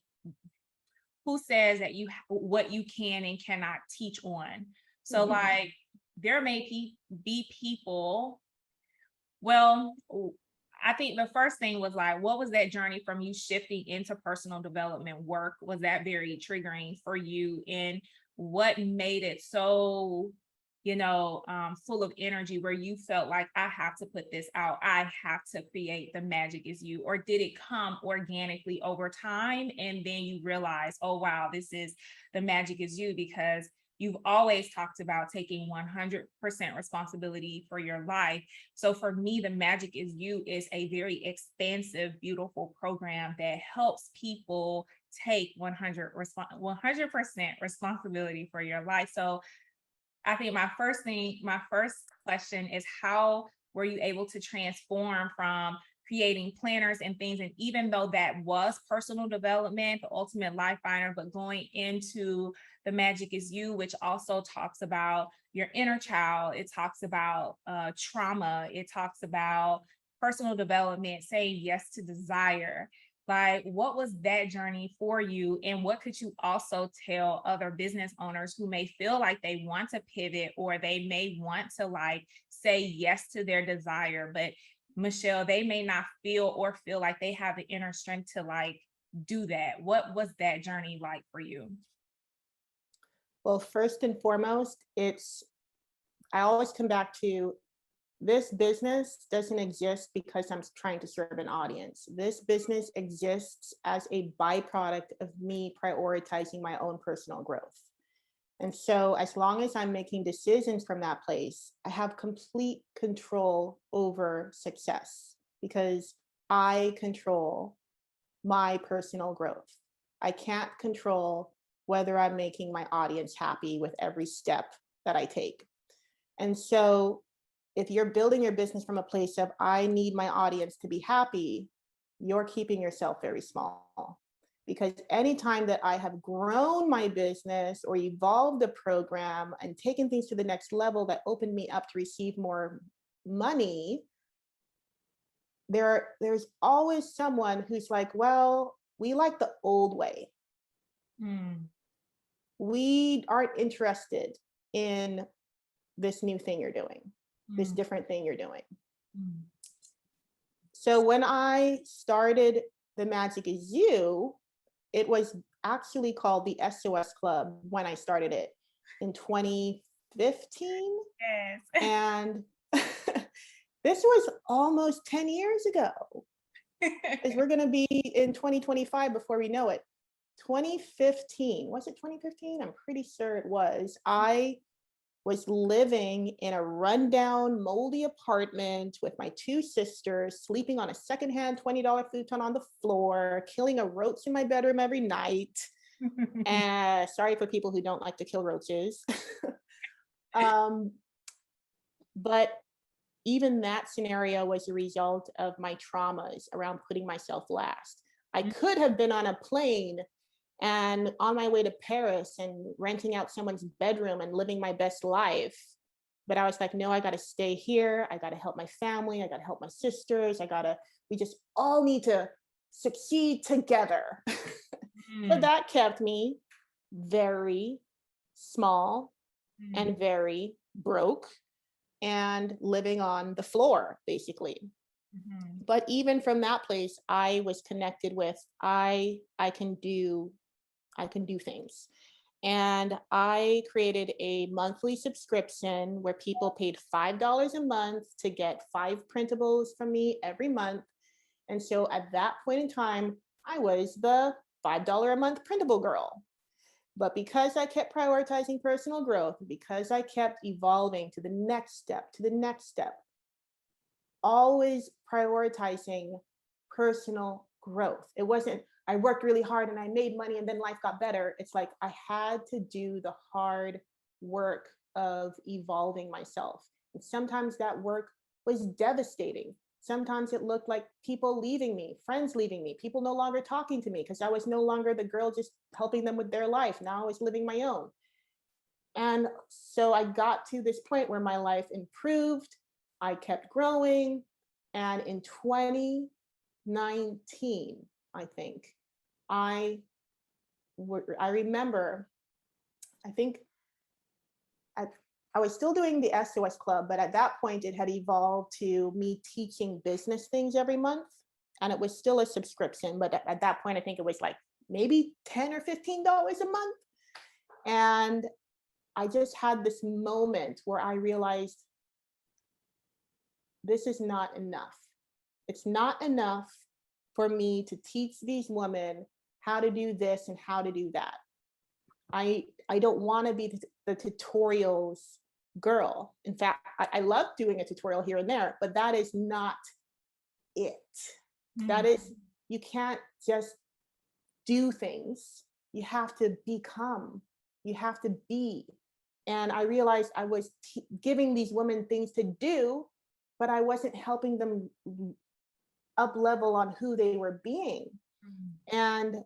who says that what you can and cannot teach on. So Hmm. like there may be people, well, I think the first thing was like, what was that journey from you shifting into personal development work? Was that very triggering for you? And what made it so, full of energy where you felt like, I have to put this out, I have to create the magic is you? Or did it come organically over time? And then you realize, oh, wow, this is the magic is you, because you've always talked about taking 100% responsibility for your life. So for me, the Magic is You is a very expansive, beautiful program that helps people take 100% responsibility for your life. So I think my first question is, how were you able to transform from creating planners and things? And even though that was personal development, the Ultimate Life Finder, but going into the Magic is You, which also talks about your inner child, it talks about trauma, it talks about personal development, saying yes to desire. Like, what was that journey for you? And what could you also tell other business owners who may feel like they want to pivot, or they may want to like say yes to their desire, but Michelle, they may not feel like they have the inner strength to like do that. What was that journey like for you? Well, first and foremost, I always come back to this business doesn't exist because I'm trying to serve an audience. This business exists as a byproduct of me prioritizing my own personal growth. And so, as long as I'm making decisions from that place, I have complete control over success because I control my personal growth. I can't control whether I'm making my audience happy with every step that I take. And so, if you're building your business from a place of, I need my audience to be happy, you're keeping yourself very small. Because anytime that I have grown my business or evolved the program and taken things to the next level that opened me up to receive more money, there's always someone who's like, well, we like the old way. Mm, We aren't interested in this new thing you're doing, this mm, different thing you're doing. mm. So when I started The Magic Is You, it was actually called the SOS Club when I started it in 2015. Yes. And this was almost 10 years ago, because we're going to be in 2025 before we know it. 2015, was it 2015? I'm pretty sure it was. I was living in a rundown, moldy apartment with my two sisters, sleeping on a secondhand $20 futon on the floor, killing a roach in my bedroom every night. And sorry for people who don't like to kill roaches. But even that scenario was a result of my traumas around putting myself last. I could have been on a plane and on my way to Paris and renting out someone's bedroom and living my best life. But I was like, no, I got to stay here. I got to help my family. I got to help my sisters. We just all need to succeed together. So Mm, that kept me very small mm, and very broke and living on the floor, basically. mhm, But even from that place, I was connected with, I can do things. And I created a monthly subscription where people paid $5 a month to get 5 printables from me every month. And so at that point in time, I was the $5 a month printable girl. But because I kept prioritizing personal growth, because I kept evolving to the next step, always prioritizing personal growth. It wasn't, I worked really hard and I made money and then life got better. It's like I had to do the hard work of evolving myself. And sometimes that work was devastating. Sometimes it looked like people leaving me, friends leaving me, people no longer talking to me because I was no longer the girl just helping them with their life. Now I was living my own. And so I got to this point where my life improved. I kept growing. And in 2019, I think, I I remember, I think I, I was still doing the SOS Club, but at that point it had evolved to me teaching business things every month. And it was still a subscription, but at that point, I think it was like maybe $10 or $15 a month. And I just had this moment where I realized this is not enough. It's not enough for me to teach these women how to do this and how to do that. I don't want to be the tutorials girl. In fact, I love doing a tutorial here and there, but that is not it. That mm, is, you can't just do things. You have to become, you have to be. And I realized I was giving these women things to do, but I wasn't helping them up level on who they were being. mm, And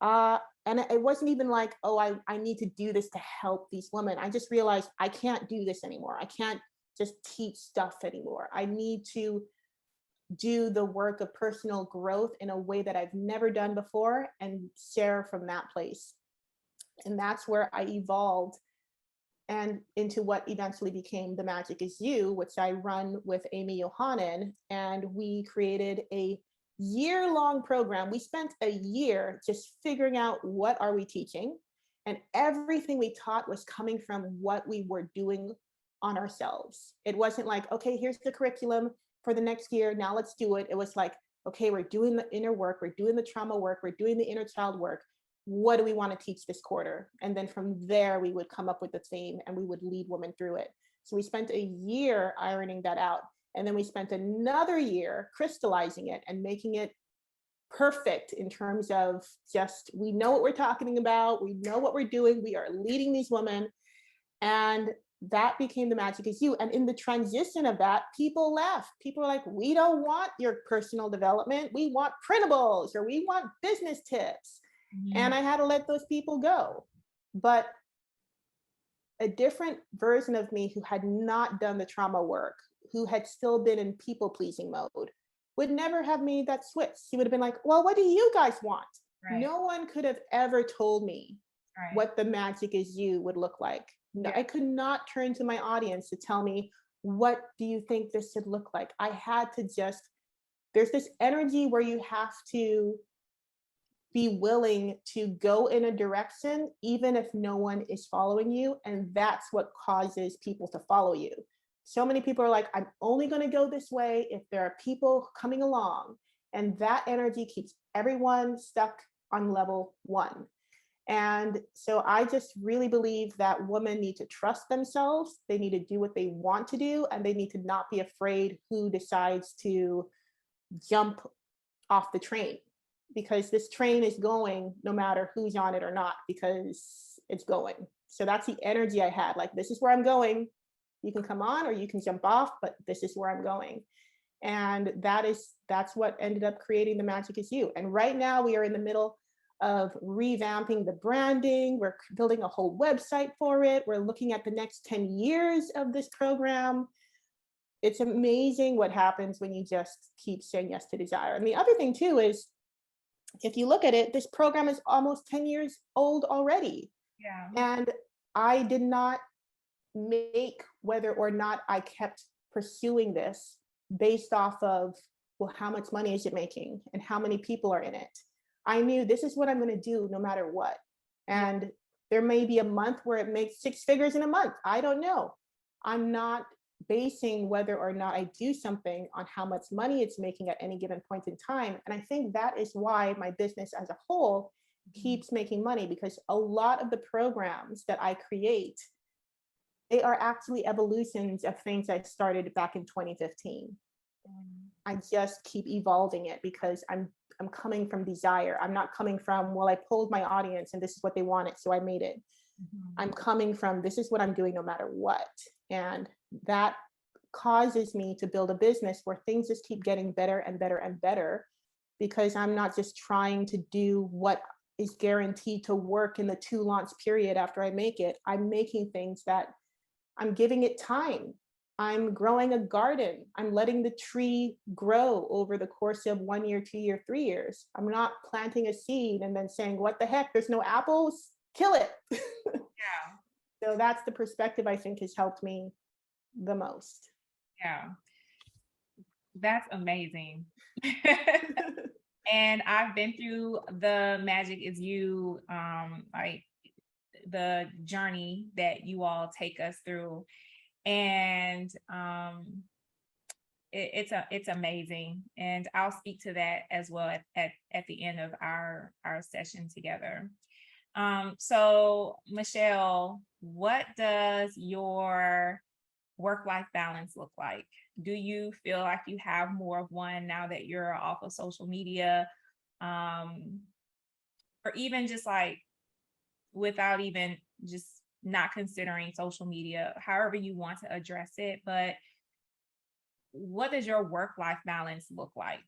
uh and it wasn't even like, oh, I need to do this to help these women. I just realized I can't do this anymore. I can't just teach stuff anymore. I need to do the work of personal growth in a way that I've never done before and share from that place. And that's where I evolved and into what eventually became The Magic Is You, which I run with Amy Johanan. And we created a year-long program. We spent a year just figuring out what are we teaching. And everything we taught was coming from what we were doing on ourselves. It wasn't like, okay, here's the curriculum for the next year. Now let's do it. It was like, okay, we're doing the inner work. We're doing the trauma work. We're doing the inner child work. what do we want to teach this quarter? And then from there, we would come up with the theme and we would lead women through it. So we spent a year ironing that out. And then we spent another year crystallizing it and making it perfect in terms of just, we know what we're talking about, we know what we're doing, we are leading these women. And that became The Magic Is You. And in the transition of that, people left. People were like, we don't want your personal development. We want printables, or we want business tips. And I had to let those people go. But a different version of me who had not done the trauma work, who had still been in people pleasing mode, would never have made that switch. He would have been like, well, what do you guys want? Right. No one could have ever told me Right. what The Magic Is You would look like. No, Yeah. I could not turn to my audience to tell me, what do you think this should look like? I had to just, there's this energy where you have to be willing to go in a direction, even if no one is following you. And that's what causes people to follow you. So many people are like, I'm only going to go this way if there are people coming along. And that energy keeps everyone stuck on level one. And so I just really believe that women need to trust themselves. They need to do what they want to do, and they need to not be afraid who decides to jump off the train, because this train is going no matter who's on it or not, because it's going. So that's the energy I had. Like, this is where I'm going. You can come on or you can jump off, but this is where I'm going. And that's what ended up creating The Magic Is You. And right now we are in the middle of revamping the branding. We're building a whole website for it. We're looking at the next 10 years of this program. It's amazing what happens when you just keep saying yes to desire. And the other thing too is, if you look at it, this program is almost 10 years old already. Yeah. And I did not make whether or not I kept pursuing this based off of, well, how much money is it making and how many people are in it? I knew this is what I'm going to do no matter what. And there may be a month where it makes 6 figures in a month. I don't know. I'm not basing whether or not I do something on how much money it's making at any given point in time. And I think that is why my business as a whole keeps making money, because a lot of the programs that I create, they are actually evolutions of things I started back in 2015. I just keep evolving it because I'm coming from desire. I'm not coming from, well, I pulled my audience and this is what they wanted, so I made it. I'm coming from, this is what I'm doing no matter what. And that causes me to build a business where things just keep getting better and better and better, because I'm not just trying to do what is guaranteed to work in the 2 launch period after I make it. I'm making things that I'm giving it time. I'm growing a garden. I'm letting the tree grow over the course of 1 year, 2 year, 3 years. I'm not planting a seed and then saying, what the heck, there's no apples, kill it. Yeah. So that's the perspective I think has helped me the most. Yeah. That's amazing. And I've been through The Magic Is You, like the journey that you all take us through. And it's amazing. And I'll speak to that as well at the end of our session together. So Michelle, what does your work-life balance look like? Do you feel like you have more of one now that you're off of social media? Or even just like, without even just not considering social media, however you want to address it, but what does your work-life balance look like?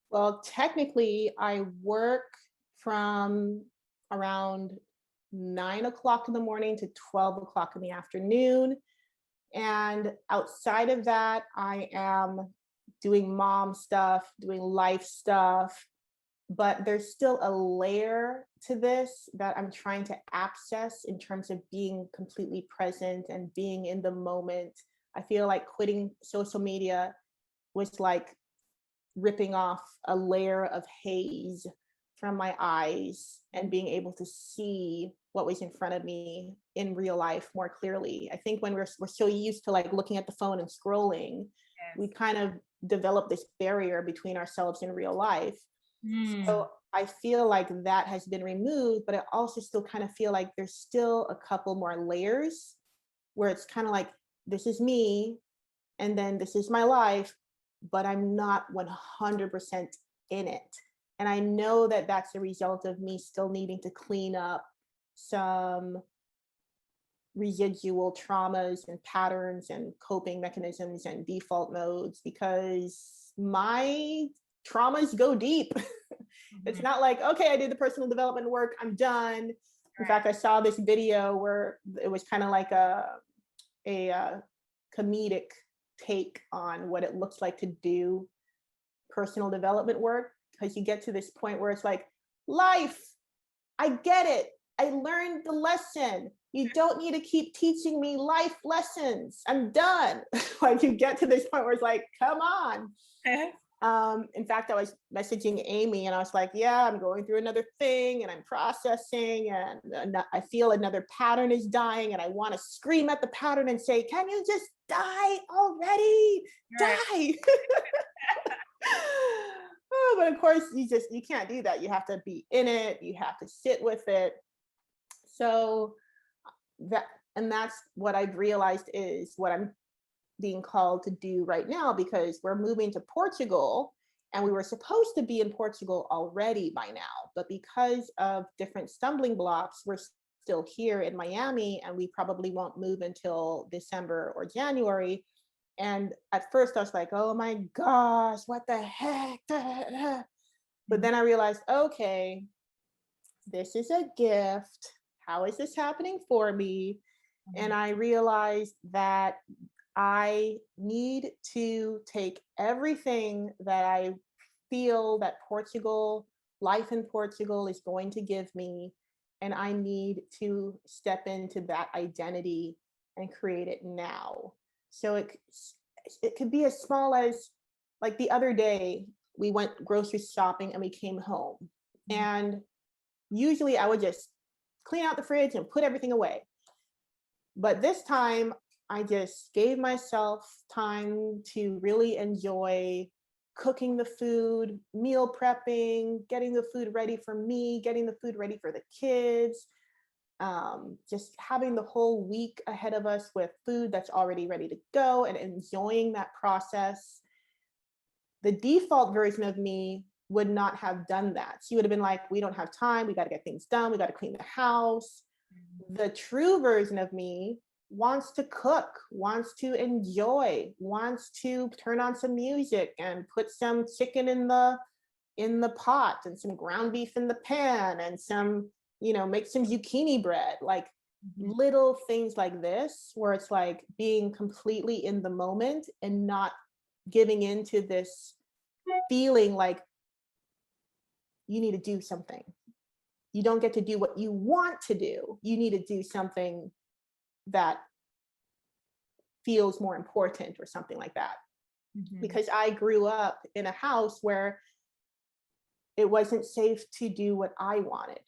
Well, technically, I work from around 9 o'clock in the morning to 12 o'clock in the afternoon. And outside of that, I am doing mom stuff, doing life stuff, but there's still a layer to this that I'm trying to access in terms of being completely present and being in the moment. I feel like quitting social media was like ripping off a layer of haze from my eyes and being able to see what was in front of me in real life more clearly. I think when we're so used to like looking at the phone and scrolling, Yes. we kind of develop this barrier between ourselves and real life. So I feel like that has been removed, but I also still kind of feel like there's still a couple more layers where it's kind of like, this is me, and then this is my life, but I'm not 100% in it. And I know that that's a result of me still needing to clean up some residual traumas and patterns and coping mechanisms and default modes, because my traumas go deep. It's Mhm. not like, okay, I did the personal development work, I'm done. In fact, I saw this video where it was kind of like a comedic take on what it looks like to do personal development work, because you get to this point where it's like, life, I get it. I learned the lesson. You don't need to keep teaching me life lessons. I'm done. Like, you get to this point where it's like, come on. In fact, I was messaging Amy and I was like, yeah, I'm going through another thing and I'm processing, and I feel another pattern is dying, and I want to scream at the pattern and say, can you just die already? Right. Die. Oh, but of course, you can't do that. You have to be in it. You have to sit with it. So that, and that's what I've realized is what I'm being called to do right now, because we're moving to Portugal, and we were supposed to be in Portugal already by now, but because of different stumbling blocks, we're still here in Miami, and we probably won't move until December or January. And at first I was like, oh my gosh, what the heck? But then I realized, okay, this is a gift. How is this happening for me? And I realized that I need to take everything that I feel that Portugal, life in Portugal is going to give me, and I need to step into that identity and create it now. So it could be as small as, like, the other day we went grocery shopping and we came home, and usually I would just clean out the fridge and put everything away. But this time I just gave myself time to really enjoy cooking the food, meal prepping, getting the food ready for me, getting the food ready for the kids, just having the whole week ahead of us with food that's already ready to go and enjoying that process. The default version of me would not have done that. She would have been like, we don't have time, we got to get things done, we got to clean the house. The true version of me wants to cook, wants to enjoy, wants to turn on some music and put some chicken in the pot and some ground beef in the pan and some, make some zucchini bread. Like, little things like this, where it's like being completely in the moment and not giving into this feeling like you need to do something. You don't get to do what you want to do. You need to do something that feels more important or something like that. Because I grew up in a house where it wasn't safe to do what I wanted.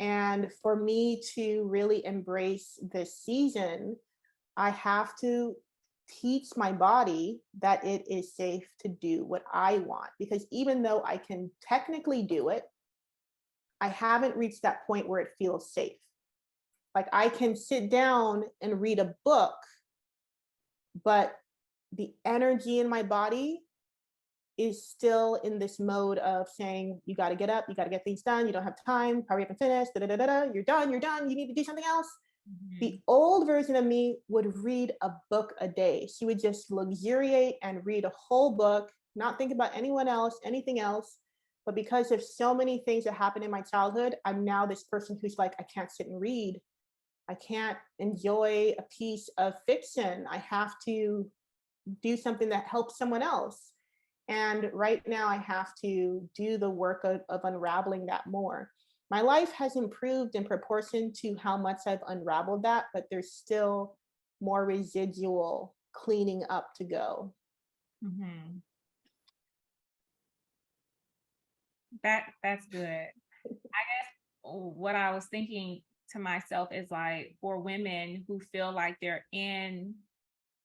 And for me to really embrace this season, I have to teach my body that it is safe to do what I want. Because even though I can technically do it, I haven't reached that point where it feels safe. Like, I can sit down and read a book, but the energy in my body is still in this mode of saying, you got to get up, you got to get things done, you don't have time, hurry up and finish, you're done, you need to do something else. The old version of me would read a book a day. She would just luxuriate and read a whole book, not think about anyone else, anything else. But because of so many things that happened in my childhood, I'm now this person who's like, I can't sit and read. I can't enjoy a piece of fiction. I have to do something that helps someone else. And right now I have to do the work of unraveling that more. My life has improved in proportion to how much I've unraveled that, but there's still more residual cleaning up to go. That's good. I guess what I was thinking to myself is, like, for women who feel like they're in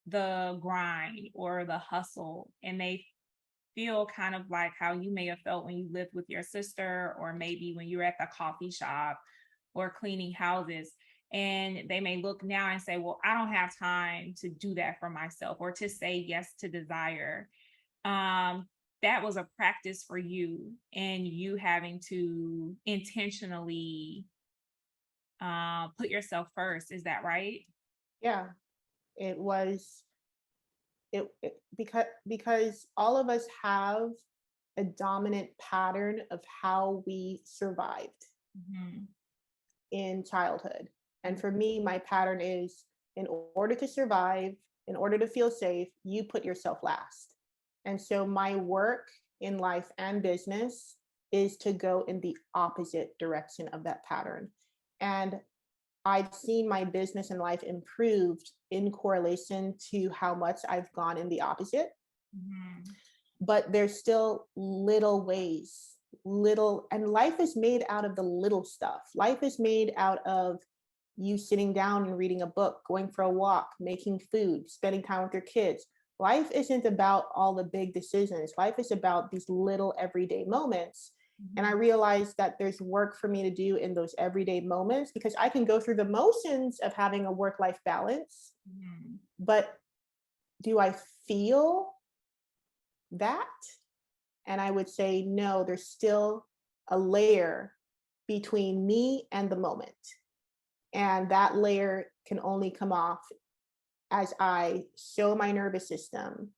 the grind or the hustle and they feel kind of like how you may have felt when you lived with your sister, or maybe when you were at the coffee shop or cleaning houses. And they may look now and say, well, I don't have time to do that for myself, or to say yes to desire. That was a practice for you, and you having to intentionally put yourself first. Is that right? Yeah, it was because all of us have a dominant pattern of how we survived Mhm. in childhood. And for me, my pattern is, in order to survive, in order to feel safe, you put yourself last. And so my work in life and business is to go in the opposite direction of that pattern. And I've seen my business and life improved in correlation to how much I've gone in the opposite. Mhm. But there's still little ways, and life is made out of the little stuff. Life is made out of you sitting down and reading a book, going for a walk, making food, spending time with your kids. Life isn't about all the big decisions. Life is about these little everyday moments. And I Mhm. realized that there's work for me to do in those everyday moments, because I can go through the motions of having a work life balance, Mhm. but do I feel that? And I would say, no, there's still a layer between me and the moment. And that layer can only come off as I show my nervous system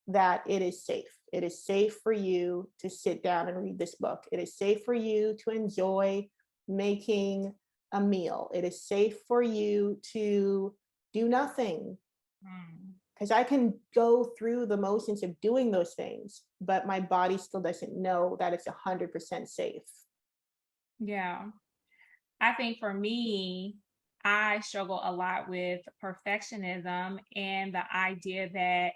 that it is safe. It is safe for you to sit down and read this book. It is safe for you to enjoy making a meal. It is safe for you to do nothing, Mhm. because I can go through the motions of doing those things, but my body still doesn't know that it's 100% safe. Yeah. I think for me, I struggle a lot with perfectionism and the idea that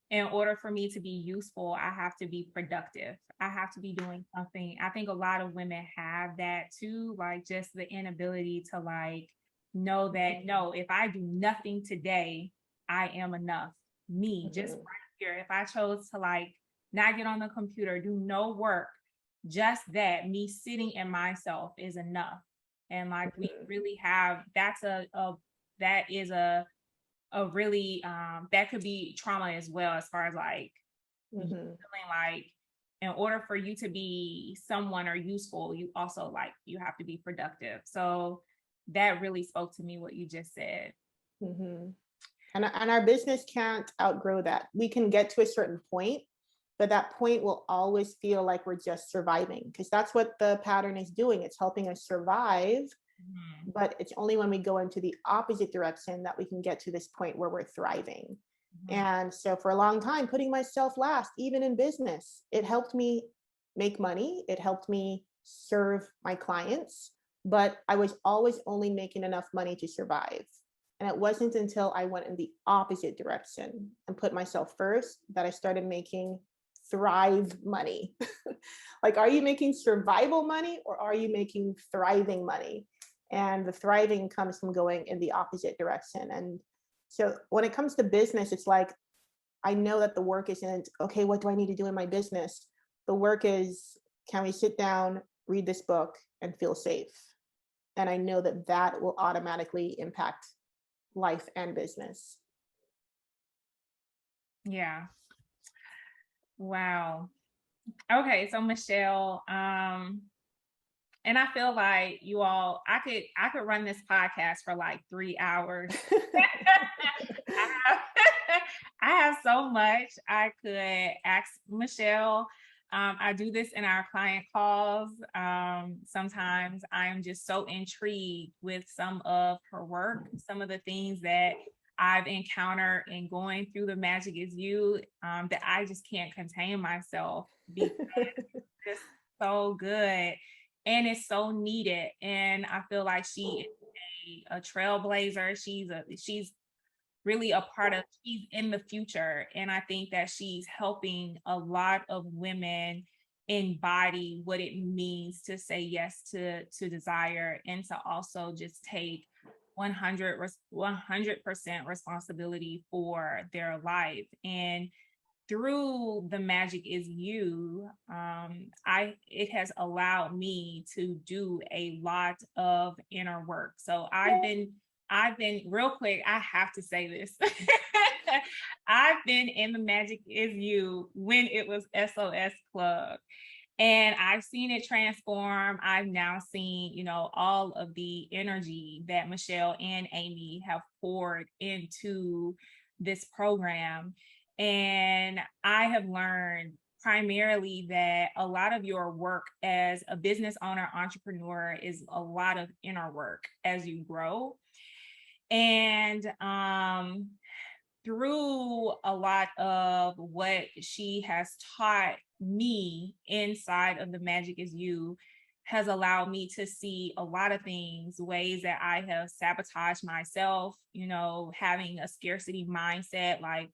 in order for me to be useful, I have to be productive. I have to be doing something. I think a lot of women have that too, like just the inability to like know that no, if I do nothing today, I am enough. Me, just Mhm. right here. If I chose to like not get on the computer, do no work, just that, me sitting in myself is enough. And like we Mhm. really have, that's that is a really that could be trauma as well, as far as like you Mhm. feeling like in order for you to be someone or useful, you also like you have to be productive. So that really spoke to me what you just said. Mhm. And our business can't outgrow that. We can get to a certain point, but that point will always feel like we're just surviving, because that's what the pattern is doing. It's helping us survive, Mhm. but it's only when we go into the opposite direction that we can get to this point where we're thriving. Mhm. And so for a long time, putting myself last, even in business, it helped me make money. It helped me serve my clients, but I was always only making enough money to survive. And it wasn't until I went in the opposite direction and put myself first that I started making thrive money. Like, are you making survival money or are you making thriving money? And the thriving comes from going in the opposite direction. And so when it comes to business, it's like, I know that the work isn't, okay, what do I need to do in my business? The work is, can we sit down, read this book, and feel safe? And I know that that will automatically impact life and business. Yeah. Wow. Okay, so Michelle, and I feel like you all, I could run this podcast for like 3 hours. I have, I have so much I could ask Michelle. I do this in our client calls. Sometimes I'm just so intrigued with some of her work, some of the things that I've encountered in going through the Magic Is You, that I just can't contain myself because it's so good and it's so needed. And I feel like she is a trailblazer. She's really a part of, she's in the future. And I think that she's helping a lot of women embody what it means to say yes to desire, and to also just take 100% responsibility for their life. And through the Magic Is You, it has allowed me to do a lot of inner work. So I've been real quick, I have to say this. I've been in the Magic Is You when it was SOS Club. And I've seen it transform. I've now seen, all of the energy that Michelle and Amy have poured into this program. And I have learned primarily that a lot of your work as a business owner, entrepreneur is a lot of inner work as you grow. And through a lot of what she has taught me inside of the Magic Is You has allowed me to see a lot of things, ways that I have sabotaged myself, having a scarcity mindset, like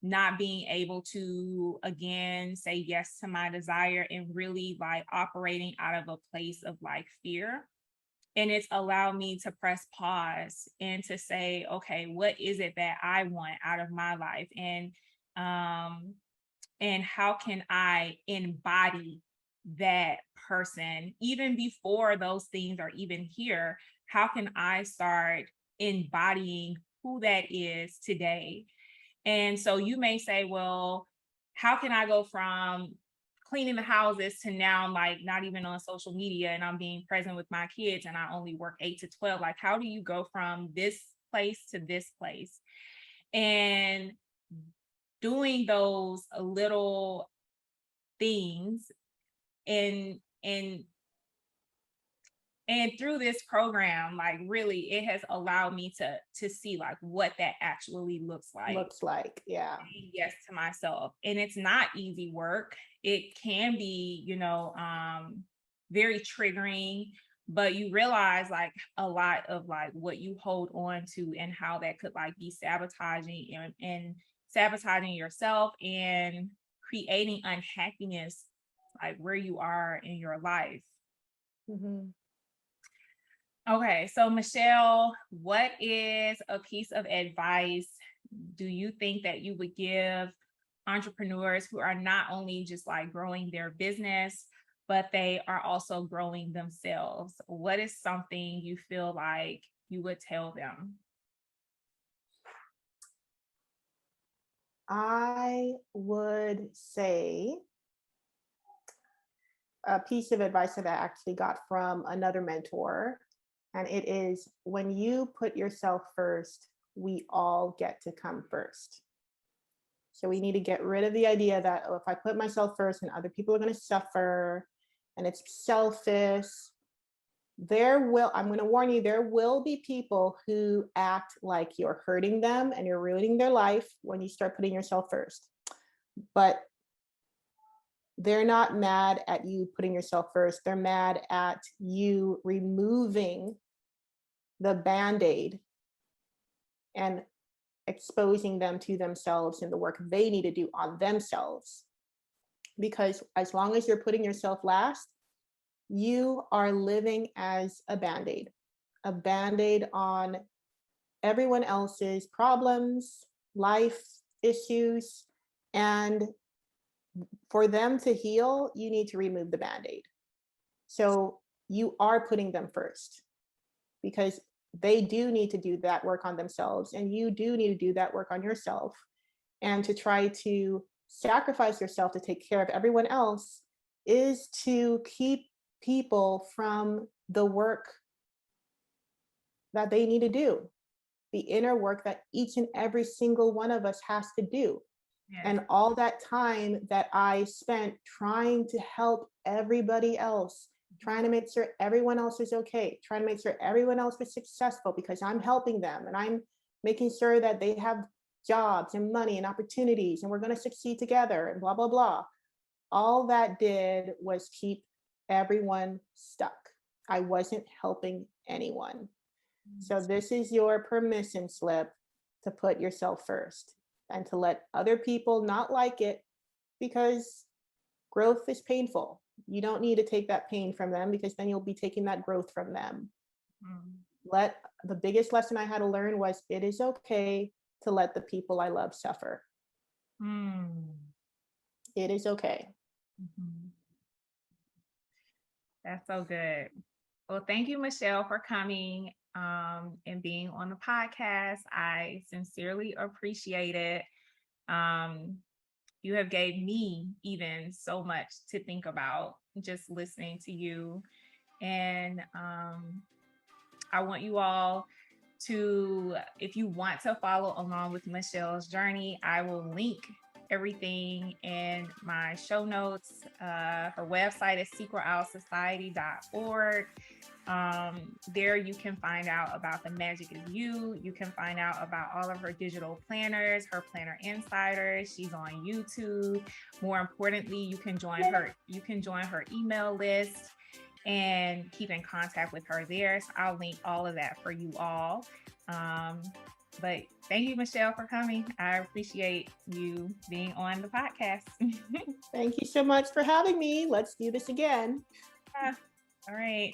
not being able to, again, say yes to my desire and really like operating out of a place of like fear. And it's allowed me to press pause and to say, okay, what is it that I want out of my life? And how can I embody that person even before those things are even here? How can I start embodying who that is today? And so you may say, well, how can I go from cleaning the houses to now I'm like not even on social media and I'm being present with my kids and I only work 8 to 12? Like, how do you go from this place to this place? And doing those little things and through this program, like really it has allowed me to see like what that actually looks like. Yeah. Saying yes to myself. And it's not easy work. It can be, very triggering, but you realize like a lot of like what you hold on to and how that could like be sabotaging and sabotaging yourself and creating unhappiness like where you are in your life. Mm-hmm. Okay, so Michelle, what is a piece of advice do you think that you would give entrepreneurs who are not only just like growing their business, but they are also growing themselves? What is something you feel like you would tell them? I would say a piece of advice that I actually got from another mentor. And it is, when you put yourself first, we all get to come first. So we need to get rid of the idea that, oh, if I put myself first and other people are going to suffer and it's selfish. I'm going to warn you, there will be people who act like you're hurting them and you're ruining their life when you start putting yourself first. But they're not mad at you putting yourself first. They're mad at you removing the Band-Aid and exposing them to themselves and the work they need to do on themselves. Because as long as you're putting yourself last, you are living as a Band-Aid on everyone else's problems, life issues. And for them to heal, you need to remove the Band-Aid. So you are putting them first because they do need to do that work on themselves, and you do need to do that work on yourself. And to try to sacrifice yourself to take care of everyone else is to keep people from the work that they need to do, the inner work that each and every single one of us has to do. Yeah. And all that time that I spent trying to help everybody else, trying to make sure everyone else is okay, trying to make sure everyone else is successful because I'm helping them and I'm making sure that they have jobs and money and opportunities and we're going to succeed together and blah, blah, blah. All that did was keep everyone stuck. I wasn't helping anyone. So this is your permission slip to put yourself first and to let other people not like it, because growth is painful. You don't need to take that pain from them because then you'll be taking that growth from them. The biggest lesson I had to learn was it is okay to let the people I love suffer. It is okay. Mhm. That's so good. Well, thank you, Michelle, for coming and being on the podcast. I sincerely appreciate it. Um, you have gave me even so much to think about just listening to you. And I want you all to, if you want to follow along with Michelle's journey, I will link everything in my show notes. Her website is secretowlsociety.org. There you can find out about the Magic is You. You can find out about all of her digital planners, her planner insiders. She's on YouTube. More importantly, you can join her email list and keep in contact with her there. So I'll link all of that for you all. But thank you, Michelle, for coming. I appreciate you being on the podcast. Thank you so much for having me. Let's do this again. All right.